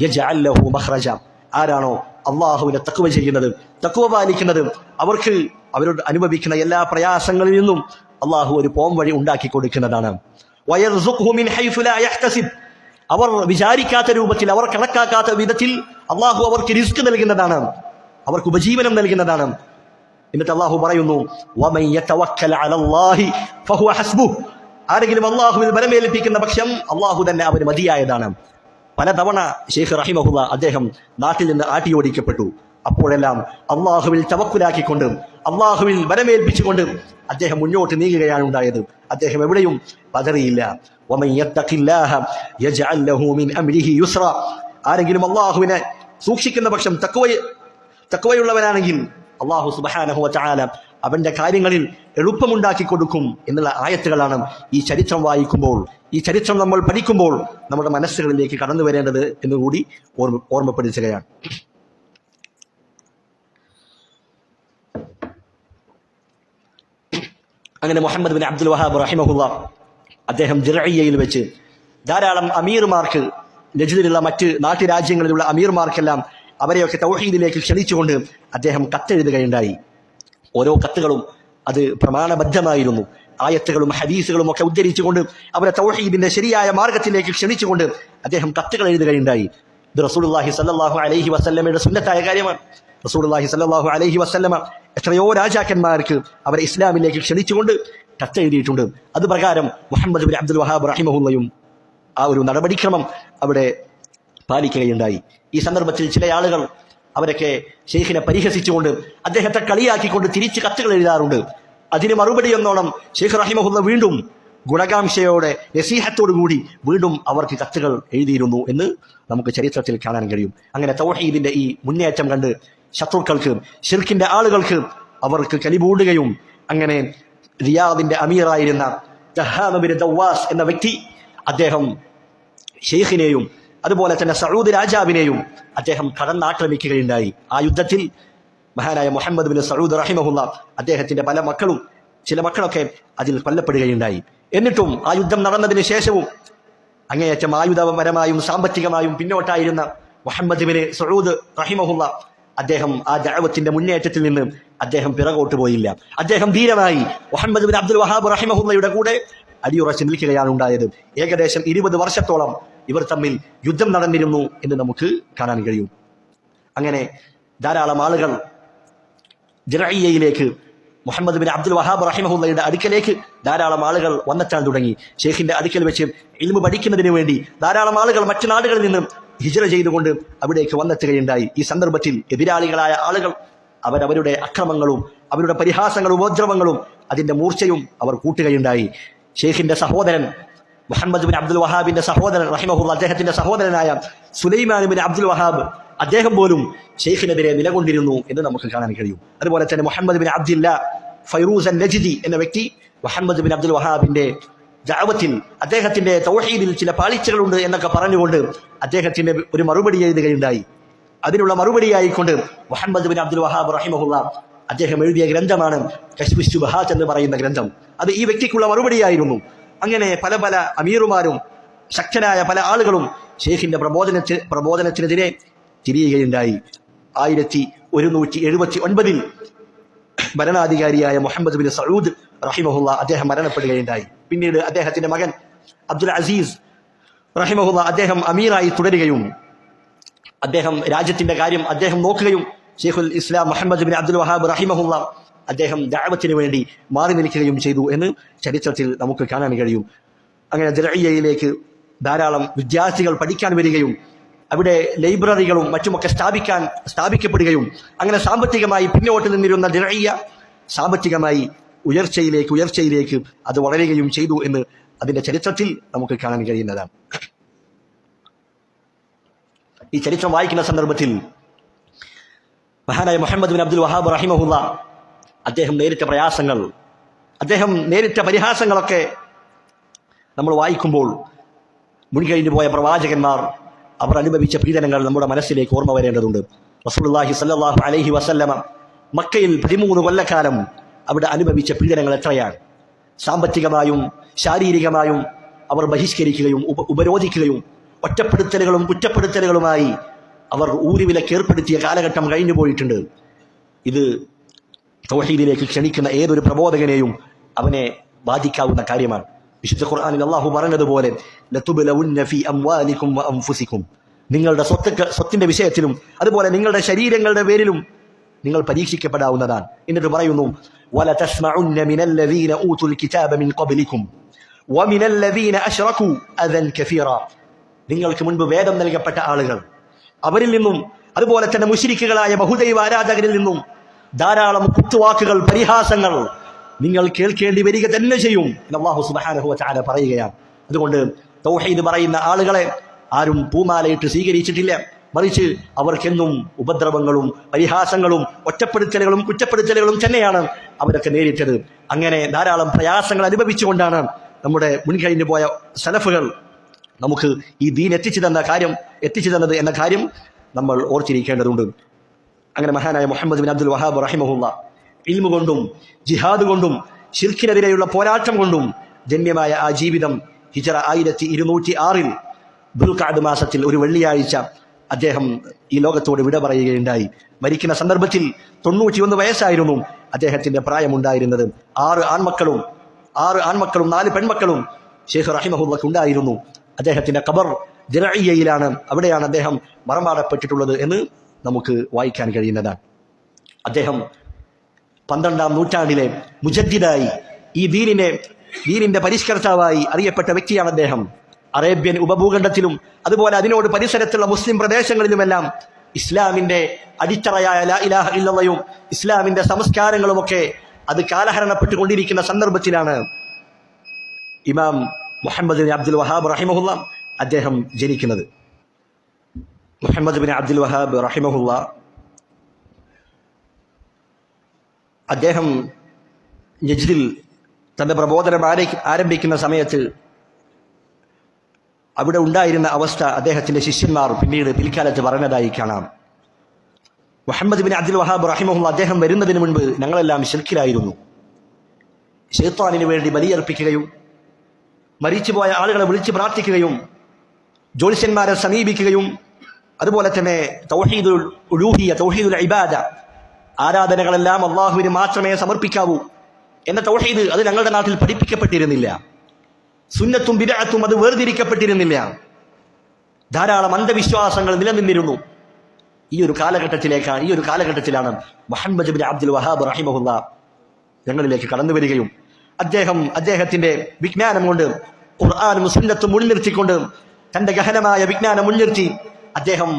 Speaker 1: യജ്അൽ ലഹു മഖ്റജ. ആരാണോ അള്ളാഹുവിനെ തഖ്വ ചെയ്യുന്നത്, തഖ്വ പാലിക്കുന്നത്, അവർക്ക് അവരോട് അനുഭവിക്കുന്ന എല്ലാ പ്രയാസങ്ങളിൽ നിന്നും അള്ളാഹു ഒരു പോം വഴി ഉണ്ടാക്കി കൊടുക്കുന്നതാണ്. വയർസുഖ്ഹു മിൻ ഹൈസു ലാ യഹ്തസിബ്. അവർ വിചാരിക്കാത്ത രൂപത്തിൽ, അവർ കണക്കാക്കാത്ത വിധത്തിൽ അള്ളാഹു അവർക്ക് റിസ്ക് നൽകുന്നതാണ്, അവർക്ക് ഉപജീവനം നൽകുന്നതാണ്. എന്നിട്ട് അള്ളാഹു പറയുന്നു, വമൻ യതവക്കൽ അലല്ലാഹി ഫഹുവ ഹസ്ബുഹ്. ആരെങ്കിലും അള്ളാഹുവിൽ ബലമേൽപ്പിക്കുന്ന പക്ഷം അള്ളാഹു തന്നെ അവന് മതിയായതാണ്. പലതവണ ഷെയ്ഖ് റഹിമഹുല്ലാ അദ്ദേഹം നാട്ടിൽ നിന്ന് ആട്ടിയോടിക്കപ്പെട്ടു. അപ്പോഴെല്ലാം അള്ളാഹുവിൽ തവക്കുലാക്കിക്കൊണ്ട്, അള്ളാഹുവിൽ ബലമേൽപ്പിച്ചുകൊണ്ട് അദ്ദേഹം മുന്നോട്ട് നീങ്ങുകയാണ് ഉണ്ടായത്. അദ്ദേഹം എവിടെയും പതറിയില്ല. വമൻ യത്തഖില്ലാഹ യജ്അൽ ലഹു മിൻ അംരിഹി യുസ്റ. ആരെങ്കിലും അള്ളാഹുവിനെ സൂക്ഷിക്കുന്ന പക്ഷം, തഖ്വയുള്ളവനാണെങ്കിൽ അള്ളാഹു സുബ്ഹാനഹു വ തആല അവന്റെ കാര്യങ്ങളിൽ എളുപ്പമുണ്ടാക്കി കൊടുക്കും എന്നുള്ള ആയത്തുകളാണ് ഈ ചരിത്രം വായിക്കുമ്പോൾ, ഈ ചരിത്രം നമ്മൾ പഠിക്കുമ്പോൾ നമ്മുടെ മനസ്സുകളിലേക്ക് കടന്നു വരേണ്ടത് എന്നുകൂടി ഓർമ്മപ്പെടുത്തുകയാണ്. അങ്ങനെ മുഹമ്മദ് ബിൻ അബ്ദുൽ വഹാബ് റഹിമഹുല്ലാ അദ്ദേഹം ദിർഇയ്യയിൽ വെച്ച് ധാരാളം അമീർമാർക്ക്, നജ്ദിലുള്ള മറ്റ് നാട്ടുരാജ്യങ്ങളിലുള്ള അമീർമാർക്കെല്ലാം അവരെയൊക്കെ തൗഹീദിലേക്ക് ക്ഷണിച്ചുകൊണ്ട് അദ്ദേഹം കത്തെഴുതുകയുണ്ടായി. ഓരോ കത്തുകളും അത് പ്രമാണബദ്ധമായിരുന്നു. ആയത്തുകളും ഹദീസുകളും ഒക്കെ ഉദ്ധരിച്ചുകൊണ്ട് അവരെ തൗഹീദിന്റെ ശരിയായ മാർഗത്തിലേക്ക് ക്ഷണിച്ചുകൊണ്ട് അദ്ദേഹം കത്തുകൾ എഴുതുകയുണ്ടായി. ഇത് റസൂലുള്ളാഹി സ്വല്ലല്ലാഹു അലൈഹി വസല്ലമയുടെ സുന്നത്തായ കാര്യമാണ്. റസൂലുള്ളാഹി സ്വല്ലല്ലാഹു അലൈഹി വസല്ലമ എത്രയോ രാജാക്കന്മാർക്ക് അവരെ ഇസ്ലാമിലേക്ക് ക്ഷണിച്ചുകൊണ്ട് കത്തെഴുതിയിട്ടുണ്ട്. അത് പ്രകാരം മുഹമ്മദ് ബിൻ അബ്ദുൽ വഹാബ് റഹിമഹുല്ലയും ആ ഒരു നടപടിക്രമം അവിടെ പാലിക്കുകയുണ്ടായി. ഈ സന്ദർഭത്തിൽ ചില ആളുകൾ അവരൊക്കെ ഷെയ്ഖിനെ പരിഹസിച്ചുകൊണ്ട് അദ്ദേഹത്തെ കളിയാക്കിക്കൊണ്ട് തിരിച്ച് കത്തുകൾ എഴുതാറുണ്ട്. അതിന് മറുപടി എന്നോണം ഷെയ്ഖ് റഹിമഹുല്ല വീണ്ടും ഗുണകാംക്ഷയോടെ നസീഹത്തോടു കൂടി വീണ്ടും അവർക്ക് കത്തുകൾ എഴുതിയിരുന്നു എന്ന് നമുക്ക് ചരിത്രത്തിൽ കാണാൻ കഴിയും. അങ്ങനെ തൗഹീദിന്റെ ഈ മുന്നേറ്റം കണ്ട് ശത്രുക്കൾക്ക്, ശിർക്കിന്റെ ആളുകൾക്ക് അവർക്ക് കലിപൂടുകയും അങ്ങനെ റിയാദിന്റെ അമീറായിരുന്ന ദഹാം ബിൻ ദവാസ് എന്ന വ്യക്തി അദ്ദേഹം ഷെയ്ഖിനെയും അതുപോലെ തന്നെ സഊദ് രാജാവിനെയും അദ്ദേഹം കടന്നാക്രമിക്കുകയുണ്ടായി. ആ യുദ്ധത്തിൽ മഹാനായ മുഹമ്മദ് ബിൻ സഊദ് റഹിമഹുല്ല അദ്ദേഹത്തിന്റെ പല മക്കളും, ചില മക്കളൊക്കെ അതിൽ കൊല്ലപ്പെടുകയുണ്ടായി. എന്നിട്ടും ആ യുദ്ധം നടന്നതിന് ശേഷവും അങ്ങേയറ്റം ആയുധപരമായും സാമ്പത്തികമായും പിന്നോട്ടായിരുന്ന മുഹമ്മദ് ബിൻ സഊദ് റഹിമഹുല്ല അദ്ദേഹം ആ ദഅവത്തിന്റെ മുന്നേറ്റത്തിൽ നിന്ന് അദ്ദേഹം പിറകോട്ട് പോയില്ല. അദ്ദേഹം ധീരമായി മുഹമ്മദ് ബിൻ അബ്ദുൽ വഹാബ് റഹിമഹുല്ലയുടെ കൂടെ അടിയുറച്ച് നിൽക്കുകയാണ് ഉണ്ടായത്. ഏകദേശം 20 വർഷത്തോളം ഇവർ തമ്മിൽ യുദ്ധം നടന്നിരുന്നു എന്ന് നമുക്ക് കാണാൻ കഴിയും. അങ്ങനെ ധാരാളം ആളുകൾ ജറഇയ്യയിലേക്ക്, മുഹമ്മദ് ബിൻ അബ്ദുൽ വഹാബ് റഹിമഹുല്ലയുടെ അടുക്കലേക്ക് ധാരാളം ആളുകൾ വന്നെത്താൻ തുടങ്ങി. ഷെയ്ഖിന്റെ അടുക്കൽ വെച്ച് ഇൽമു പഠിക്കുന്നതിന് വേണ്ടി ധാരാളം ആളുകൾ മറ്റു നാടുകളിൽ നിന്നും ഹിജ്റ ചെയ്തുകൊണ്ട് അവിടേക്ക് വന്നെത്തുകയുണ്ടായി. ഈ സന്ദർഭത്തിൽ എതിരാളികളായ ആളുകൾ അവരവരുടെ അക്രമങ്ങളും അവരുടെ പരിഹാസങ്ങളും ഉപദ്രവങ്ങളും അതിന്റെ മൂർച്ചയും അവർ കൂട്ടുകയുണ്ടായി. ഷെയ്ഖിന്റെ സഹോദരൻ മുഹമ്മദ് ബിൻ അബ്ദുൽ വഹാബിന്റെ സഹോദരൻ റഹിമഹുല്ല, അദ്ദേഹത്തിന്റെ സഹോദരനായ സുലൈമാൻ ബിൻ അബ്ദുൽ വഹാബ് അദ്ദേഹം പോലും ഷെയ്ഖിനെതിരെ നിലകൊണ്ടിരുന്നു എന്ന് നമുക്ക് കാണാൻ കഴിയും. അതുപോലെ തന്നെ മുഹമ്മദ് ബിൻ അബ്ദില്ല ഫൈറൂസ് അൻ നജ്ദി എന്ന വ്യക്തി മുഹമ്മദ് ബിൻ അബ്ദുൽ വഹാബിന്റെ ദഅവത്തിൽ, അദ്ദേഹത്തിന്റെ തൗഹീദിൽ ചില പാളിച്ചകളുണ്ട് എന്നൊക്കെ പറഞ്ഞുകൊണ്ട് അദ്ദേഹത്തിന്റെ ഒരു മറുപടി എഴുതുകയുണ്ടായി. അതിനുള്ള മറുപടിയായിക്കൊണ്ട് മുഹമ്മദ് ബിൻ അബ്ദുൽ വഹാബ് റഹിമഹുല്ല അദ്ദേഹം എഴുതിയ ഗ്രന്ഥമാണ് കശ്ഫുശ് ശുബ്ഹാത്ത് എന്ന് പറയുന്ന ഗ്രന്ഥം. അത് ഈ വ്യക്തിക്കുള്ള മറുപടിയായിരുന്നു. അങ്ങനെ പല പല അമീറുമാരും ശക്തനായ പല ആളുകളും ഷെയ്ഖിന്റെ പ്രബോധനത്തിനെതിരെ തിരിയുകയുണ്ടായി. 1179 ഭരണാധികാരിയായ മുഹമ്മദ് ബിൻ സഊദ് റഹിമഹുല്ല അദ്ദേഹം മരണപ്പെടുകയുണ്ടായി. പിന്നീട് അദ്ദേഹത്തിന്റെ മകൻ അബ്ദുൽ അസീസ് റഹിമഹുല്ല അദ്ദേഹം അമീറായി തുടരുകയും അദ്ദേഹം രാജ്യത്തിന്റെ കാര്യം അദ്ദേഹം നോക്കുകയും ഷെയ്ഖുൽ ഇസ്ലാം മുഹമ്മദ് ബിൻ അബ്ദുൽ വഹാബ് റഹിമഹുല്ല അദ്ദേഹം ദഅവത്തിന് വേണ്ടി മാറി നിൽക്കുകയും ചെയ്തു എന്ന് ചരിത്രത്തിൽ നമുക്ക് കാണാൻ കഴിയും. അങ്ങനെ ജറഇയ്യയിലേക്ക് ധാരാളം വിദ്യാർത്ഥികൾ പഠിക്കാൻ വരികയും അവിടെ ലൈബ്രറികളും മറ്റുമൊക്കെ സ്ഥാപിക്കപ്പെടുകയും അങ്ങനെ സാമ്പത്തികമായി പിന്നോട്ട് നിന്നിരുന്ന ജറഇയ്യ സാമ്പത്തികമായി ഉയർച്ചയിലേക്ക് അത് വളരുകയും ചെയ്തു എന്ന് അതിന്റെ ചരിത്രത്തിൽ നമുക്ക് കാണാൻ കഴിയുന്നതാണ്. ഈ ചരിത്രം വായിക്കുന്ന സന്ദർഭത്തിൽ മഹാനായ മുഹമ്മദ് ബിൻ അബ്ദുൽ വഹാബ് റഹിമഹുല്ല അദ്ദേഹം നേരിട്ട പ്രയാസങ്ങൾ, അദ്ദേഹം നേരിട്ട പരിഹാസങ്ങളൊക്കെ നമ്മൾ വായിക്കുമ്പോൾ മുൻകഴിഞ്ഞു പോയ പ്രവാചകന്മാർ അവർ അനുഭവിച്ച പീഡനങ്ങൾ നമ്മുടെ മനസ്സിലേക്ക് ഓർമ്മ വരേണ്ടതുണ്ട്. റസൂലുള്ളാഹി സ്വല്ലല്ലാഹു അലൈഹി വസല്ലമ മക്കയിൽ 13 കൊല്ലക്കാലം അവിടെ അനുഭവിച്ച പീഡനങ്ങൾ എത്രയാണ്. സാമ്പത്തികമായും ശാരീരികമായും അവർ ബഹിഷ്കരിക്കുകയും ഉപരോധിക്കുകയും ഒറ്റപ്പെടുത്തലുകളും കുറ്റപ്പെടുത്തലുകളുമായി അവർ ഊരുവിലക്കേർപ്പെടുത്തിയ കാലഘട്ടം കഴിഞ്ഞു പോയിട്ടുണ്ട്. ഇത് തൗഹീദിലേക്ക് ക്ഷണിക്കുന്ന ഏതൊരു പ്രബോധകനെയും അവനെ ബാധിക്കാവുന്ന കാര്യമാണ്. വിശുദ്ധ ഖുർആനിൽ അല്ലാഹു പറഞ്ഞതുപോലെ ലതുബ്ലവുന്ന ഫീ അംവാലികും വഅൻഫുസികും, നിങ്ങളുടെ സ്വത്തിന്റെ വിഷയത്തിലും അതുപോലെ നിങ്ങളുടെ ശരീരങ്ങളുടെ പേരിലും നിങ്ങൾ പരീക്ഷിക്കപ്പെടാവുന്നതാണ്. എന്നിട്ട് പറയുന്നു വലതസ്മഉന്ന മിനല്ലദീന ഊതുൽ കിതാബ മിൻ ഖബ്ലികും വമിനല്ലദീന അശ്റകൂ അദൻ കസീറ, നിങ്ങൾക്ക് മുൻപ് വേദം നൽകപ്പെട്ട ആളുകൾ അവരിൽ നിന്നും അതുപോലെ തന്നെ മുശ്രിക്കുകളായ ബഹുദൈവ ആരാധകരിൽ നിന്നും ധാരാളം കുത്തുവാക്കുകൾ, പരിഹാസങ്ങൾ നിങ്ങൾ കേൾക്കേണ്ടി വരിക തന്നെ ചെയ്യും എന്ന് അല്ലാഹു സുബ്ഹാനഹു വ തആല പറയുകയാണ്. അതുകൊണ്ട് തൗഹീദ് പറയുന്ന ആളുകളെ ആരും പൂമാലയിട്ട് സ്വീകരിച്ചിട്ടില്ല. മറിച്ച് അവർക്കെന്നും ഉപദ്രവങ്ങളും പരിഹാസങ്ങളും ഒറ്റപ്പെടുത്തലുകളും കുറ്റപ്പെടുത്തലുകളും തന്നെയാണ് അവരൊക്കെ നേരിട്ടത്. അങ്ങനെ ധാരാളം പ്രയാസങ്ങൾ അനുഭവിച്ചുകൊണ്ടാണ് നമ്മുടെ മുൻകഴിഞ്ഞു പോയ സലഫുകൾ നമുക്ക് ഈ ദീൻ എത്തിച്ചു തന്നത് എന്ന കാര്യം നമ്മൾ ഓർത്തിരിക്കേണ്ടതുണ്ട്. അങ്ങനെ മഹാനായ മുഹമ്മദ് ബിൻ അബ്ദുൽ വഹാബ് റഹിമഹുല്ല ഇൽമു കൊണ്ടും ജിഹാദ് കൊണ്ടും ശിർക്കിനെതിരെയുള്ള പോരാട്ടം കൊണ്ടും ധന്യമായ ആ ജീവിതം ഹിജ്റ 1206 ദുൽഖഅദ് മാസത്തിൽ ഒരു വെള്ളിയാഴ്ച അദ്ദേഹം ഈ ലോകത്തോട് വിട പറയുകയുണ്ടായി. മരിക്കുന്ന സന്ദർഭത്തിൽ 91 വയസ്സായിരുന്നു അദ്ദേഹത്തിന്റെ പ്രായമുണ്ടായിരുന്നത്. 6 ആൺമക്കളും 4 പെൺമക്കളും ഷെയ്ഖ് റഹിമഹുല്ലക്ക് ഉണ്ടായിരുന്നു. അദ്ദേഹത്തിന്റെ ഖബർ ജറഇയ്യയിലാണ്. അവിടെയാണ് അദ്ദേഹം മറമാടപ്പെട്ടിട്ടുള്ളത് എന്ന് നമുക്ക് വായിക്കാൻ കഴിയുന്നതാണ്. അദ്ദേഹം 12ാം നൂറ്റാണ്ടിലെ മുജദ്ദിദായി ഈ ദീനിന്റെ പരിഷ്കർത്താവായി അറിയപ്പെട്ട വ്യക്തിയാണ് അദ്ദേഹം. അറേബ്യൻ ഉപഭൂഖണ്ഡത്തിലും അതുപോലെ അതിനോട് പരിസരത്തുള്ള മുസ്ലിം പ്രദേശങ്ങളിലുമെല്ലാം ഇസ്ലാമിന്റെ അടിത്തറയായ ലാ ഇലാഹ ഇല്ലല്ലാഹും ഇസ്ലാമിന്റെ സംസ്കാരങ്ങളുമൊക്കെ അത് കാലഹരണപ്പെട്ടുകൊണ്ടിരിക്കുന്ന സന്ദർഭത്തിലാണ് ഇമാം മുഹമ്മദ് ബിൻ അബ്ദുൽ വഹാബ് റഹിമഹുല്ല അദ്ദേഹം ജനിക്കുന്നത്. മുഹമ്മദ് ബിൻ അബ്ദുൽ വഹാബ് റഹിമഹുല്ല അദ്ദേഹം നജ്ദിൽ തൻ്റെ പ്രബോധനം ആരംഭിക്കുന്ന സമയത്ത് അവിടെ ഉണ്ടായിരുന്ന അവസ്ഥ അദ്ദേഹത്തിൻ്റെ ശിഷ്യന്മാർ പിൽക്കാലത്ത് പറഞ്ഞതായി കാണാം. മുഹമ്മദ് ബിൻ അബ്ദുൽ വഹാബ് റഹിമഹുല്ല അദ്ദേഹം വരുന്നതിന് മുൻപ് ഞങ്ങളെല്ലാം ശിർക്കിലായിരുന്നു. ശൈത്താനിന് വേണ്ടി ബലിയർപ്പിക്കുകയും മരിച്ചുപോയ ആളുകളെ വിളിച്ച് പ്രാർത്ഥിക്കുകയും ജ്യോത്സ്യന്മാരെ സമീപിക്കുകയും അതുപോലെ തന്നെ തൗഹീദുൽ ഉലൂഹിയ്യ, തൗഹീദുൽ ഇബാദ, ആരാധനകളെല്ലാം അള്ളാഹുവിന് മാത്രമേ സമർപ്പിക്കാവൂ എന്ന തൗഹീദ് അത് ഞങ്ങളുടെ നാട്ടിൽ പഠിപ്പിക്കപ്പെട്ടിരുന്നില്ല. സുന്നത്തും ബിദ്അത്തും അത് വേർതിരിക്കപ്പെട്ടിരുന്നില്ല. ധാരാളം അന്ധവിശ്വാസങ്ങൾ നിലനിന്നിരുന്നു. ഈ ഒരു കാലഘട്ടത്തിലാണ് മുഹമ്മദ് ബിൻ അബ്ദുൽ വഹാബ് റഹിമഹുല്ല ഞങ്ങളിലേക്ക് കടന്നു വരികയും അദ്ദേഹത്തിന്റെ വിജ്ഞാനം കൊണ്ട് ഖുർആനും സുന്നത്തും മുൻനിർത്തിക്കൊണ്ട് തന്റെ ഗഹനമായ വിജ്ഞാനം മുൻനിർത്തി അദ്ദേഹം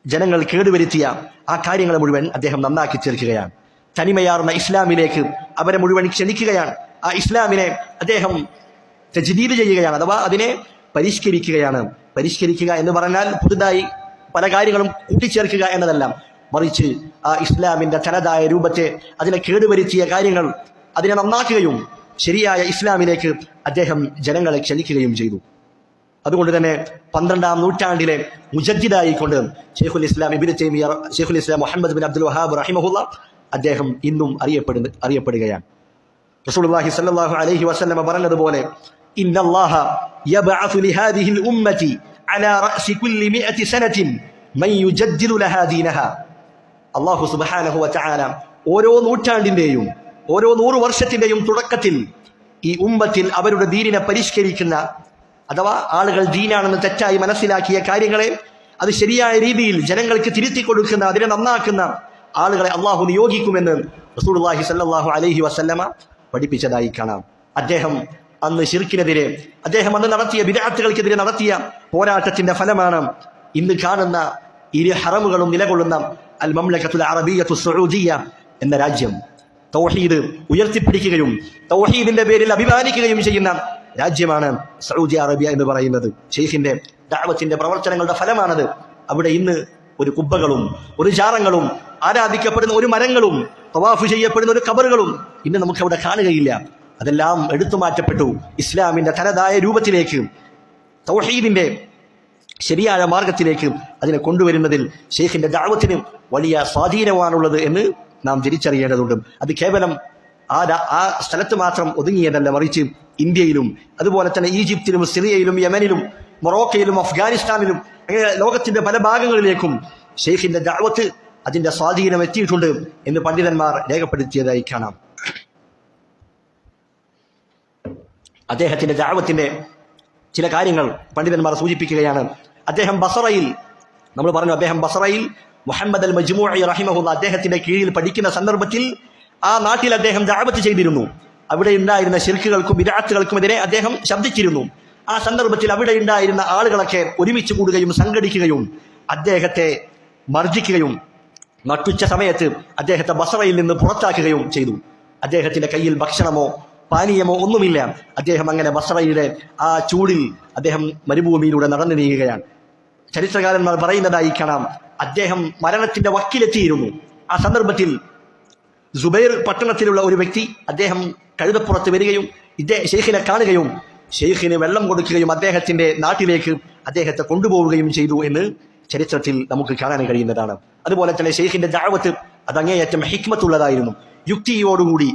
Speaker 1: ജനങ്ങൾ കേടുവരുത്തിയ ആ കാര്യങ്ങളെ മുഴുവൻ അദ്ദേഹം നന്നാക്കി ചേർക്കുകയാണ്. തനിമയാർന്ന ഇസ്ലാമിലേക്ക് അവരെ മുഴുവൻ ക്ഷണിക്കുകയാണ്. ആ ഇസ്ലാമിനെ അദ്ദേഹം തജ്ദീദ് ചെയ്യുകയാണ്, അഥവാ അതിനെ പരിഷ്കരിക്കുകയാണ്. പരിഷ്കരിക്കുക എന്ന് പറഞ്ഞാൽ പുതുതായി പല കാര്യങ്ങളും കൂട്ടിച്ചേർക്കുക എന്നതല്ല, മറിച്ച് ആ ഇസ്ലാമിന്റെ തനതായ രൂപത്തെ, അതിനെ കേടുവരുത്തിയ കാര്യങ്ങൾ അതിനെ നന്നാക്കുകയും ശരിയായ ഇസ്ലാമിലേക്ക് അദ്ദേഹം ജനങ്ങളെ ക്ഷണിക്കുകയും ചെയ്തു. അതുകൊണ്ട് തന്നെ 12ാം നൂറ്റാണ്ടിലെ മുജദ്ദിദായിക്കൊണ്ട് ഷെയ്ഖുൽ ഇസ്ലാം ഇബ്നു തൈമിയ്യ, ഷെയ്ഖുൽ ഇസ്ലാം മുഹമ്മദ് ബിൻ അബ്ദുൽ വഹാബ് റഹിമഹുല്ല അദ്ദേഹം ഇന്നും അറിയപ്പെടുകയാണ്. റസൂലുള്ളാഹി സ്വല്ലല്ലാഹു അലൈഹി വസല്ലം പറഞ്ഞതുപോലെ ഇന്നല്ലാഹ യബ്അസു ലിഹാദിഹിൽ ഉമ്മത്തി അലാ റഅസി കുല്ലി 100 സനത്തിൻ മൻ യുജദ്ദിദു ലഹാ ദീനഹാ. അല്ലാഹു സുബ്ഹാനഹു വ തആല ഓരോ നൂറ്റാണ്ടിന്റെയും ഓരോ 100 വർഷത്തിന്റെയും തുടക്കത്തിൽ ഈ ഉമ്മത്തിൽ അവരുടെ ദീനിനെ പരിഷ്കരിക്കുന്ന, അഥവാ ആളുകൾ ദീനാണെന്ന് തെറ്റായി മനസ്സിലാക്കിയ കാര്യങ്ങളെ അത് ശരിയായ രീതിയിൽ ജനങ്ങൾക്ക് തിരുത്തി കൊടുക്കുന്ന, അതിനെ നന്നാക്കുന്ന ആളുകളെ അള്ളാഹു നിയോഗിക്കുമെന്ന് റസൂലുള്ളാഹി സ്വല്ലല്ലാഹു അലൈഹി വസല്ലമ പഠിപ്പിച്ചതായി കാണാം. അദ്ദേഹം അന്ന് ശിർക്കിനെതിരെ, അദ്ദേഹം അന്ന് നടത്തിയ ബിദ്അത്തുകൾക്കെതിരെ നടത്തിയ പോരാട്ടത്തിന്റെ ഫലമാണ് ഇന്ന് കാണുന്ന ഇരു ഹറമുകളും നിലകൊള്ളുന്ന അൽ മംലകത്തുൽ അറബിയ്യത്തു സഊദിയ്യ എന്ന രാജ്യം. തൗഹീദ് ഉയർത്തിപ്പിടിക്കുകയും തൗഹീദിന്റെ പേരിൽ അഭിമാനിക്കുകയും ചെയ്യുന്ന രാജ്യമാണ് സൗദി അറേബ്യ എന്ന് പറയുന്നത്. ഷെയ്ഖിന്റെ ദഅവത്തിന്റെ പ്രവർത്തനങ്ങളുടെ ഫലമാണത്. അവിടെ ഇന്ന് ഒരു കുബ്ബകളും ഒരു ജാറങ്ങളും ആരാധിക്കപ്പെടുന്ന ഒരു മരങ്ങളും തവാഫ് ചെയ്യപ്പെടുന്ന ഒരു ഖബറുകളും ഇന്ന് നമുക്കവിടെ കാണുകയില്ല. അതെല്ലാം എടുത്തു മാറ്റപ്പെട്ടു. ഇസ്ലാമിന്റെ തനതായ രൂപത്തിലേക്ക്, തൗഹീദിന്റെ ശരിയായ മാർഗത്തിലേക്ക് അതിനെ കൊണ്ടുവരുന്നതിൽ ഷെയ്ഖിന്റെ ദഅവത്തിന് വലിയ സ്വാധീനമാണുള്ളത് എന്ന് നാം തിരിച്ചറിയേണ്ടതുണ്ട്. അത് കേവലം ആ സ്ഥലത്ത് മാത്രം ഒതുങ്ങിയതല്ല, മറിച്ച് ഇന്ത്യയിലും അതുപോലെ തന്നെ ഈജിപ്തിലും സിറിയയിലും യമനിലും മൊറോക്കയിലും അഫ്ഗാനിസ്ഥാനിലും അങ്ങനെ ലോകത്തിന്റെ പല ഭാഗങ്ങളിലേക്കും ഷെയ്ഖിന്റെ ദഅവത്ത് അതിന്റെ സ്വാധീനം എത്തിയിട്ടുണ്ട് എന്ന് പണ്ഡിതന്മാർ രേഖപ്പെടുത്തിയതായി കാണാം. അദ്ദേഹത്തിന്റെ ദഅവത്തിന്റെ ചില കാര്യങ്ങൾ പണ്ഡിതന്മാർ സൂചിപ്പിക്കുകയാണ്. അദ്ദേഹം ബസറയിൽ മുഹമ്മദ് അൽ മജ്മൂഇ റഹിമഹുല്ല അദ്ദേഹത്തിന്റെ കീഴിൽ പഠിക്കുന്ന സന്ദർഭത്തിൽ ആ നാട്ടിൽ അദ്ദേഹം ദഅവത്ത് ചെയ്തിരുന്നു. അവിടെ ഉണ്ടായിരുന്ന ശിർക്കുകൾക്കും ബിദ്അത്തുകൾക്കുമെതിരെ അദ്ദേഹം ശബ്ദിച്ചിരുന്നു. ആ സന്ദർഭത്തിൽ അവിടെ ഉണ്ടായിരുന്ന ആളുകളൊക്കെ ഒരുമിച്ച് കൂടുകയും സംഘടിക്കുകയും അദ്ദേഹത്തെ മർജിക്കുകയും നട്ടുച്ച സമയത്ത് അദ്ദേഹത്തെ ബസറയിൽ നിന്ന് പുറത്താക്കുകയും ചെയ്തു. അദ്ദേഹത്തിന്റെ കയ്യിൽ ഭക്ഷണമോ പാനീയമോ ഒന്നുമില്ല. അദ്ദേഹം അങ്ങനെ ബസറയുടെ ആ ചൂടിൽ അദ്ദേഹം മരുഭൂമിയിലൂടെ നടന്നു നീങ്ങുകയാണ്. ചരിത്രകാരന്മാർ പറയുന്നതായി കാണാം, അദ്ദേഹം മരണത്തിന്റെ വക്കിലെത്തിയിരുന്നു. ആ സന്ദർഭത്തിൽ സുബൈർ പട്ടണത്തിലുള്ള ഒരു വ്യക്തി അദ്ദേഹം കഴുതപ്പുറത്ത് വരികയും ഷെയ്ഖിനെ കാണുകയും ഷെയ്ഖിന് വെള്ളം കൊടുക്കുകയും അദ്ദേഹത്തിന്റെ നാട്ടിലേക്ക് അദ്ദേഹത്തെ കൊണ്ടുപോവുകയും ചെയ്തു എന്ന് ചരിത്രത്തിൽ നമുക്ക് കാണാൻ കഴിയുന്നതാണ്. അതുപോലെ തന്നെ ഷെയ്ഖിന്റെ ദഅവത്ത് അത് അങ്ങേയറ്റം ഹിക്മത്തുള്ളതായിരുന്നു. യുക്തിയോടുകൂടി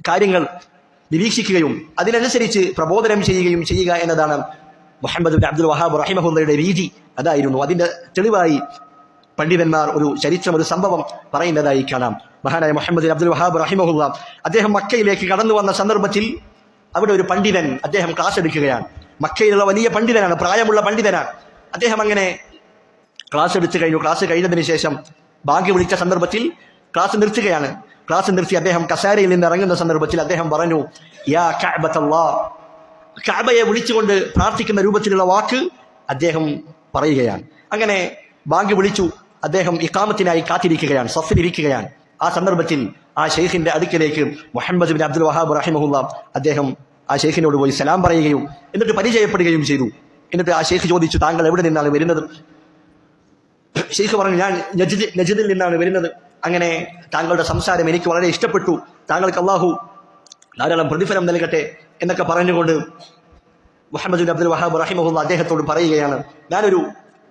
Speaker 1: കാര്യങ്ങൾ നിരീക്ഷിക്കുകയും അതിനനുസരിച്ച് പ്രബോധനം ചെയ്യുക എന്നതാണ് മുഹമ്മദ് ബിൻ അബ്ദുൽ വഹാബ് റഹിമഹുല്ലയുടെ രീതി. അതായിരുന്നു. അതിന്റെ തെളിവായി പണ്ഡിതന്മാർ ഒരു സംഭവം പറയുന്നതായി കാണാം. മഹാനായ മുഹമ്മദ് ബിൻ അബ്ദുൽ വഹാബ് റഹിമഹുല്ല അദ്ദേഹം മക്കയിലേക്ക് കടന്നു വന്ന സന്ദർഭത്തിൽ അവിടെ ഒരു പണ്ഡിതൻ അദ്ദേഹം ക്ലാസ് എടുക്കുകയാണ്. മക്കയിലുള്ള വലിയ പണ്ഡിതനാണ്, പ്രായമുള്ള പണ്ഡിതനാണ്. അദ്ദേഹം അങ്ങനെ ക്ലാസ് എടുത്തു കഴിഞ്ഞു. ക്ലാസ് കഴിഞ്ഞതിന് ശേഷം ബാങ്ക് വിളിച്ച സന്ദർഭത്തിൽ ക്ലാസ് നിർത്തുകയാണ്. ക്ലാസ് നിർത്തി അദ്ദേഹം കസാരയിൽ നിന്ന് ഇറങ്ങുന്ന സന്ദർഭത്തിൽ അദ്ദേഹം പറഞ്ഞു, യാ കഅബത്തല്ലാഹ്, കഅബയെ വിളിച്ചുകൊണ്ട് പ്രാർത്ഥിക്കുന്ന രൂപത്തിലുള്ള വാക്ക് അദ്ദേഹം പറയുകയാണ്. അങ്ങനെ ബാങ്ക് വിളിച്ചു. അദ്ദേഹം ഇഖാമത്തിനായി കാത്തിരിക്കുകയാണ്, സഫിലിരിക്കുകയാണ്. ആ സന്ദർഭത്തിൽ ആ ഷെയ്ഖിന്റെ അടുക്കലേക്ക് മുഹമ്മദ് ബിൻ അബ്ദുൽ വഹാബ് റഹിമഹുല്ല അദ്ദേഹം ആ ഷെയ്ഖിനോട് പോയി സലാം പറയുകയും എന്നിട്ട് പരിചയപ്പെടുകയും ചെയ്തു. എന്നിട്ട് ആ ഷെയ്ഖ് ചോദിച്ചു, താങ്കൾ എവിടെ നിന്നാണ് വരുന്നത്? ഷെയ്ഖ് പറഞ്ഞു, ഞാൻ നജ്ദിൽ നിന്നാണ് വരുന്നത്. അങ്ങനെ താങ്കളുടെ സംസാരം എനിക്ക് വളരെ ഇഷ്ടപ്പെട്ടു, താങ്കൾക്ക് അള്ളാഹു ധാരാളം പ്രതിഫലം നൽകട്ടെ എന്നൊക്കെ പറഞ്ഞുകൊണ്ട് മുഹമ്മദ് ബിൻ അബ്ദുൽ വഹാബ് റഹിമഹുല്ല അദ്ദേഹത്തോട് പറയുകയാണ്, ഞാനൊരു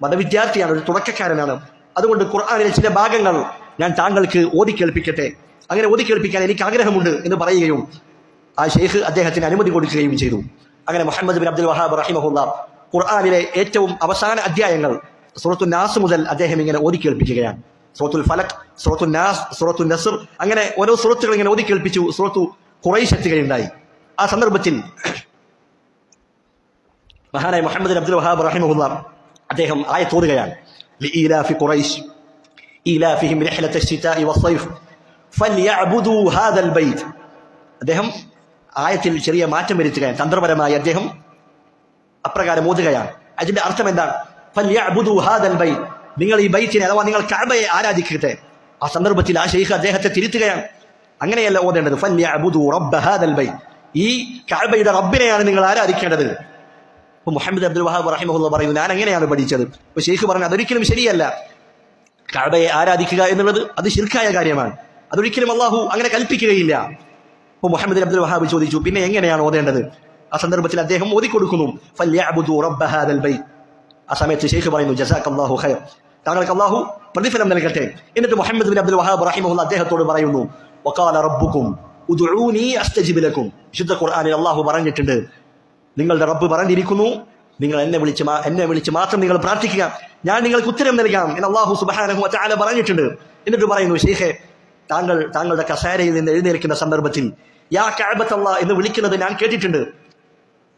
Speaker 1: മതവിദ്യാർത്ഥിയാണ്, ഒരു തുടക്കക്കാരനാണ്, അതുകൊണ്ട് ഖുർആനിലെ ചില ഭാഗങ്ങൾ ഞാൻ താങ്കൾക്ക് ഓതിക്കേൾപ്പിക്കട്ടെ, അങ്ങനെ ഓതിക്കേൾപ്പിക്കാൻ എനിക്ക് ആഗ്രഹമുണ്ട് എന്ന് പറയുകയും ആ ഷെയ്ഖ് അദ്ദേഹത്തിന് അനുമതി കൊടുക്കുകയും ചെയ്തു. അങ്ങനെ മുഹമ്മദ് ബിൻ അബ്ദുൽ വഹാബ് റഹിമഹുല്ല ഖുർആനിലെ ഏറ്റവും അവസാന അധ്യായങ്ങൾ സൂറത്തുൻ നാസ് മുതൽ അദ്ദേഹം ഇങ്ങനെ ഓതിക്കേൾപ്പിക്കുകയാണ്. സൂറത്തുൽ ഫലക്, സൂറത്തുൻ നാസ്, സൂറത്തുൻ നസ്ർ, അങ്ങനെ ഓരോ സൂറത്തുകൾ ഇങ്ങനെ ഓതിക്കേൾപ്പിച്ചു. സൂറത്തു ഖുറൈശ് എത്തുകയുണ്ടായി. ആ സന്ദർഭത്തിൽ മഹാനായ മുഹമ്മദ് ബിൻ അബ്ദുൽ വഹാബ് റഹിമഹുല്ല അദ്ദേഹം ആയത്ത് ഓതുകയാണ്, ലഇലാഫി ഖുറൈശ് ഇലാഫിഹിം റിഹ്ലത അശ്ശിതാഇ വസ്സൈഫ് ഫൽയഅ്ബുദൂ ഹാദൽ ബൈത്ത്. അദ്ദേഹം ആയത്തിൽ ചെറിയ മാറ്റം വരുത്തുകയാണ്. തന്ത്രപരമായി അദ്ദേഹം അപ്രകാരം ഓതുകയാണ്. അതിന്റെ അർത്ഥം എന്താണ്? ഫൽയഅ്ബുദൂ ഹാദൽ ബൈത്ത്, നിങ്ങൾ ഈ ബൈത്തിനെ അഥവാ നിങ്ങൾ കഅബയെ ആരാധിക്കട്ടെ. ആ സന്ദർഭത്തിൽ ആ ഷെയ്ഖ് അദ്ദേഹത്തെ തിരുത്തുകയാണ്, അങ്ങനെയല്ല ഓതേണ്ടത്. ഫൽയഅ്ബുദൂ റബ്ബ ഹാദൽ ബൈത്ത്, ഈ കഅബയുടെ റബ്ബിനെയാണ് നിങ്ങൾ ആരാധിക്കേണ്ടത്. അപ്പോൾ മുഹമ്മദ് അബ്ദുൽ വഹാബ് റഹിമഹുല്ല പറയുന്നു, ഞാൻ എങ്ങനെയാണ് പഠിച്ചത്? അപ്പോൾ ഷെയ്ഖ് പറഞ്ഞു, അതൊരിക്കലും ശരിയല്ല. കഅബയെ ആരാധിക്കുക എന്നുള്ളത് അത് ശിർക്കായ കാര്യമാണ്, അതൊരിക്കലും അള്ളാഹു അങ്ങനെ കൽപ്പിക്കുകയില്ല. അപ്പോൾ മുഹമ്മദ് അബ്ദുൽ വഹാബ് ചോദിച്ചു, പിന്നെ എങ്ങനെയാണ് ഓതേണ്ടത്? ആ സന്ദർഭത്തിൽ അദ്ദേഹം ഓതിക്കൊടുക്കുന്നു, ഫൽയഅ്ബുദൂ റബ്ബ ഹാദൽ ബൈത്ത്. ആ സമയത്ത് ഷെയ്ഖ് പറയുന്നു, ജസാക്കല്ലാഹു ഖൈർ, താങ്കൾക്ക് അള്ളാഹു പ്രതിഫലം നൽകട്ടെ. എന്നിട്ട് മുഹമ്മദ് ബിൻ അബ്ദുൽ വഹാബ് റഹിമഹുല്ല അദ്ദേഹത്തോട് പറയുന്നു, വഖാല റബ്ബുക്കും ഉദ്ഉനി അസ്തജിബ് ലക്കും. വിശുദ്ധ ഖുർആനിൽ അള്ളാഹു പറഞ്ഞിട്ടുണ്ട്, നിങ്ങളുടെ റബ്ബ് പറഞ്ഞിരിക്കുന്നു, നിങ്ങൾ എന്നെ വിളിച്ച് മാത്രം നിങ്ങൾ പ്രാർത്ഥിക്കുക, ഞാൻ നിങ്ങൾക്ക് ഉത്തരം നൽകാം എന്ന് അള്ളാഹു സുബ്ഹാനഹു വ തആല പറഞ്ഞിട്ടുണ്ട്. എന്നിട്ട് പറയുന്നു, ഷെയ്ഖെ, താങ്കളുടെ കസേരയിൽ നിന്ന് എഴുന്നേൽക്കുന്ന സന്ദർഭത്തിൽ യാ കഅബത്തല്ലാഹ് എന്ന് വിളിക്കുന്നത് ഞാൻ കേട്ടിട്ടുണ്ട്.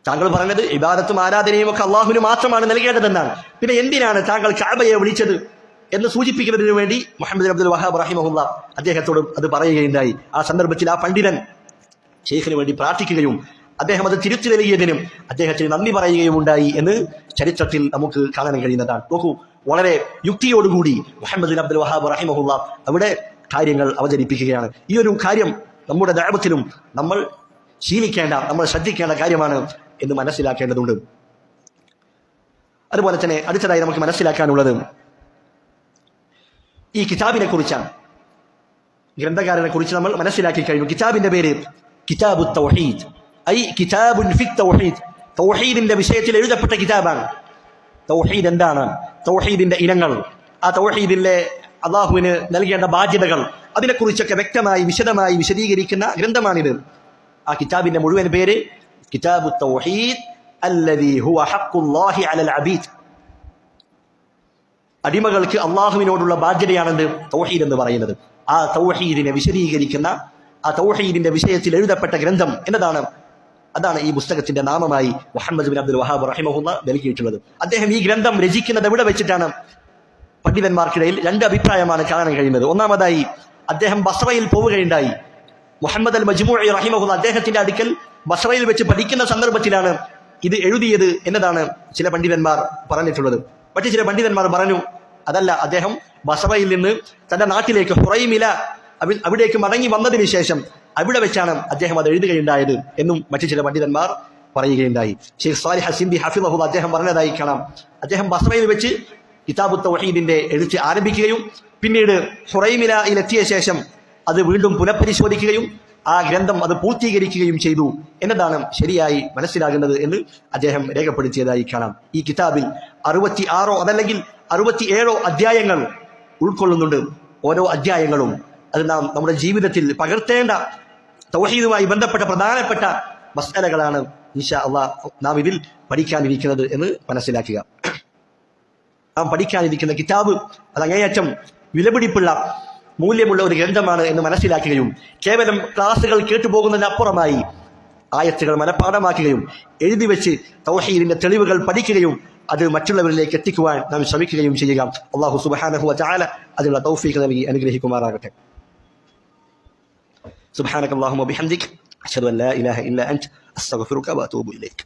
Speaker 1: താങ്കൾ പറഞ്ഞത് ഇബാദത്തും ആരാധനയും ഒക്കെ അള്ളാഹുവിന് മാത്രമാണ് നൽകേണ്ടതെന്നാണ്. പിന്നെ എന്തിനാണ് താങ്കൾ കഅബയെ വിളിച്ചത് എന്ന് സൂചിപ്പിക്കുന്നതിന് വേണ്ടി മുഹമ്മദ് അബ്ദുൽ വഹാബ് റഹിമഹുല്ല അദ്ദേഹത്തോട് അത് പറയുകയുണ്ടായി. ആ സന്ദർഭത്തിൽ ആ പണ്ഡിതൻ ഷെയ്ഖിന് വേണ്ടി പ്രാർത്ഥിക്കുകയും അദ്ദേഹം അത് തിരുത്തി നൽകിയതിനും അദ്ദേഹത്തിന് നന്ദി പറയുകയും ഉണ്ടായി എന്ന് ചരിത്രത്തിൽ നമുക്ക് കാണാൻ കഴിയുന്നതാണ്. നോക്കൂ, വളരെ യുക്തിയോടുകൂടി മുഹമ്മദ് ബിൻ അബ്ദുൽ വഹാബ് റഹിമഹുല്ല അവിടെ കാര്യങ്ങൾ അവതരിപ്പിക്കുകയാണ്. ഈ ഒരു കാര്യം നമ്മുടെ ദഅവത്തിലും നമ്മൾ ശീലിക്കേണ്ട, നമ്മൾ ശ്രദ്ധിക്കേണ്ട കാര്യമാണ് എന്ന് മനസ്സിലാക്കേണ്ടതുണ്ട്. അതുപോലെ തന്നെ അടുത്തതായി നമുക്ക് മനസ്സിലാക്കാനുള്ളത് ഈ കിതാബിനെ കുറിച്ചാണ്. ഗ്രന്ഥകാരനെ കുറിച്ച് നമ്മൾ മനസ്സിലാക്കി കഴിഞ്ഞു. കിതാബിന്റെ പേര് കിതാബുത് തൗഹീദ്, ഐ കിതാബുൻ ഫിത് തൗഹീദ്, തൗഹീദിന്റെ വിഷയത്തിൽ എഴുതപ്പെട്ട കിതാബാണ്. തൗഹീദ് എന്താണ്, തൗഹീദിന്റെ ഇനങ്ങൾ, ആ തൗഹീദിന്റെ അള്ളാഹുവിന് നൽകേണ്ട ബാധ്യതകൾ, അതിനെക്കുറിച്ചൊക്കെ വ്യക്തമായി വിശദമായി വിശദീകരിക്കുന്ന ഗ്രന്ഥമാണിത്. ആ കിതാബിന്റെ മുഴുവൻ പേര് കിതാബുത് തൗഹീദ് അല്ലദീ ഹുവ ഹഖ്ഖുല്ലാഹി അലൽ അബീദ്. അടിമകൾക്ക് അള്ളാഹുവിനോടുള്ള ബാധ്യതയാണെന്ന് തൗഹീദ് എന്ന് പറയുന്നത്. ആ തൗഹീദിനെ വിശദീകരിക്കുന്ന, ആ തൗഹീദിന്റെ വിഷയത്തിൽ എഴുതപ്പെട്ട ഗ്രന്ഥം എന്നതാണ്, അതാണ് ഈ പുസ്തകത്തിന്റെ നാമമായി മുഹമ്മദ് ബിൻ അബ്ദുൽ വഹാബ് റഹിമഹുല്ല നൽകിയിട്ടുള്ളത്. അദ്ദേഹം ഈ ഗ്രന്ഥം രചിക്കുന്നത് എവിടെ വെച്ചിട്ടാണ്? പണ്ഡിതന്മാർക്കിടയിൽ രണ്ട് അഭിപ്രായമാണ് കാണാൻ കഴിയുന്നത്. ഒന്നാമതായി അദ്ദേഹം ബസ്രയിൽ പോവുകയുണ്ടായി. മുഹമ്മദ് അൽ മജ്മൂഇ റഹിമഹുല്ല അദ്ദേഹത്തിന്റെ അടുക്കൽ ബസ്രയിൽ വെച്ച് പഠിക്കുന്ന സന്ദർഭത്തിലാണ് ഇത് എഴുതിയത് എന്നതാണ് ചില പണ്ഡിതന്മാർ പറഞ്ഞിട്ടുള്ളത്. മറ്റു ചില പണ്ഡിതന്മാർ പറഞ്ഞു, അതല്ല, അദ്ദേഹം ബസ്രയിൽ നിന്ന് തന്റെ നാട്ടിലേക്ക് ഹുറൈമില അവിടേക്ക് മടങ്ങി വന്നതിന് ശേഷം അവിടെ വെച്ചാണ് അദ്ദേഹം അത് എഴുതുകയുണ്ടായത് എന്നും മറ്റു ചില പണ്ഡിതന്മാർ പറയുകയുണ്ടായി. ഷെയ്ഖ് സാലിഹ് സിന്ദി ഹഫിളഹു അദ്ദേഹം പറഞ്ഞതായി കാണാം, അദ്ദേഹം ബസ്രയിൽ വെച്ച് കിതാബുത് തൗഹീദിന്റെ എഴുത്ത് ആരംഭിക്കുകയും പിന്നീട് ഹുറൈമിലയിലെത്തിയ ശേഷം അത് വീണ്ടും പുനഃപരിശോധിക്കുകയും ആ ഗ്രന്ഥം അത് പൂർത്തീകരിക്കുകയും ചെയ്തു എന്നതാണ് ശരിയായി മനസ്സിലാകുന്നത് എന്ന് അദ്ദേഹം രേഖപ്പെടുത്തിയതായി കാണാം. ഈ കിതാബിൽ 66 അതല്ലെങ്കിൽ 67 അധ്യായങ്ങൾ ഉൾക്കൊള്ളുന്നുണ്ട്. ഓരോ അധ്യായങ്ങളും അത് നാം നമ്മുടെ ജീവിതത്തിൽ പകർത്തേണ്ട തൗഹീദുമായി ബന്ധപ്പെട്ട പ്രധാനപ്പെട്ട മസ്അലകളാണ് ഇൻഷാ അല്ലാഹ് നാം ഇതിൽ പഠിക്കാനിരിക്കുന്നത് എന്ന് മനസ്സിലാക്കുക. നാം പഠിക്കാനിരിക്കുന്ന കിതാബ് അത് അങ്ങേയറ്റം വിലപിടിപ്പുള്ള മൂല്യമുള്ള ഒരു ഗ്രന്ഥമാണ് എന്ന് മനസ്സിലാക്കുകയും കേവലം ക്ലാസുകൾ കേട്ടുപോകുന്നതിനപ്പുറമായി ആയത്തുകൾ മനഃപ്പാഠമാക്കുകയും എഴുതി വെച്ച് തൗഹീദിന്റെ തെളിവുകൾ പഠിക്കുകയും അത് മറ്റുള്ളവരിലേക്ക് എത്തിക്കുവാൻ നാം ശ്രമിക്കുകയും ചെയ്യുക. അല്ലാഹു സുബ്ഹാനഹു വ തആല അതിനുള്ള തൗഫീഖ് നൽകി അനുഗ്രഹിക്കുമാറാകട്ടെ. സുബ്ഹാനകല്ലാഹുമ്മ വബിഹംദിക അശ്ഹദു അൻ ലാ ഇലാഹ ഇല്ലാ അൻത അസ്തഗ്ഫിറുക വഅതൂബു ഇലൈക്.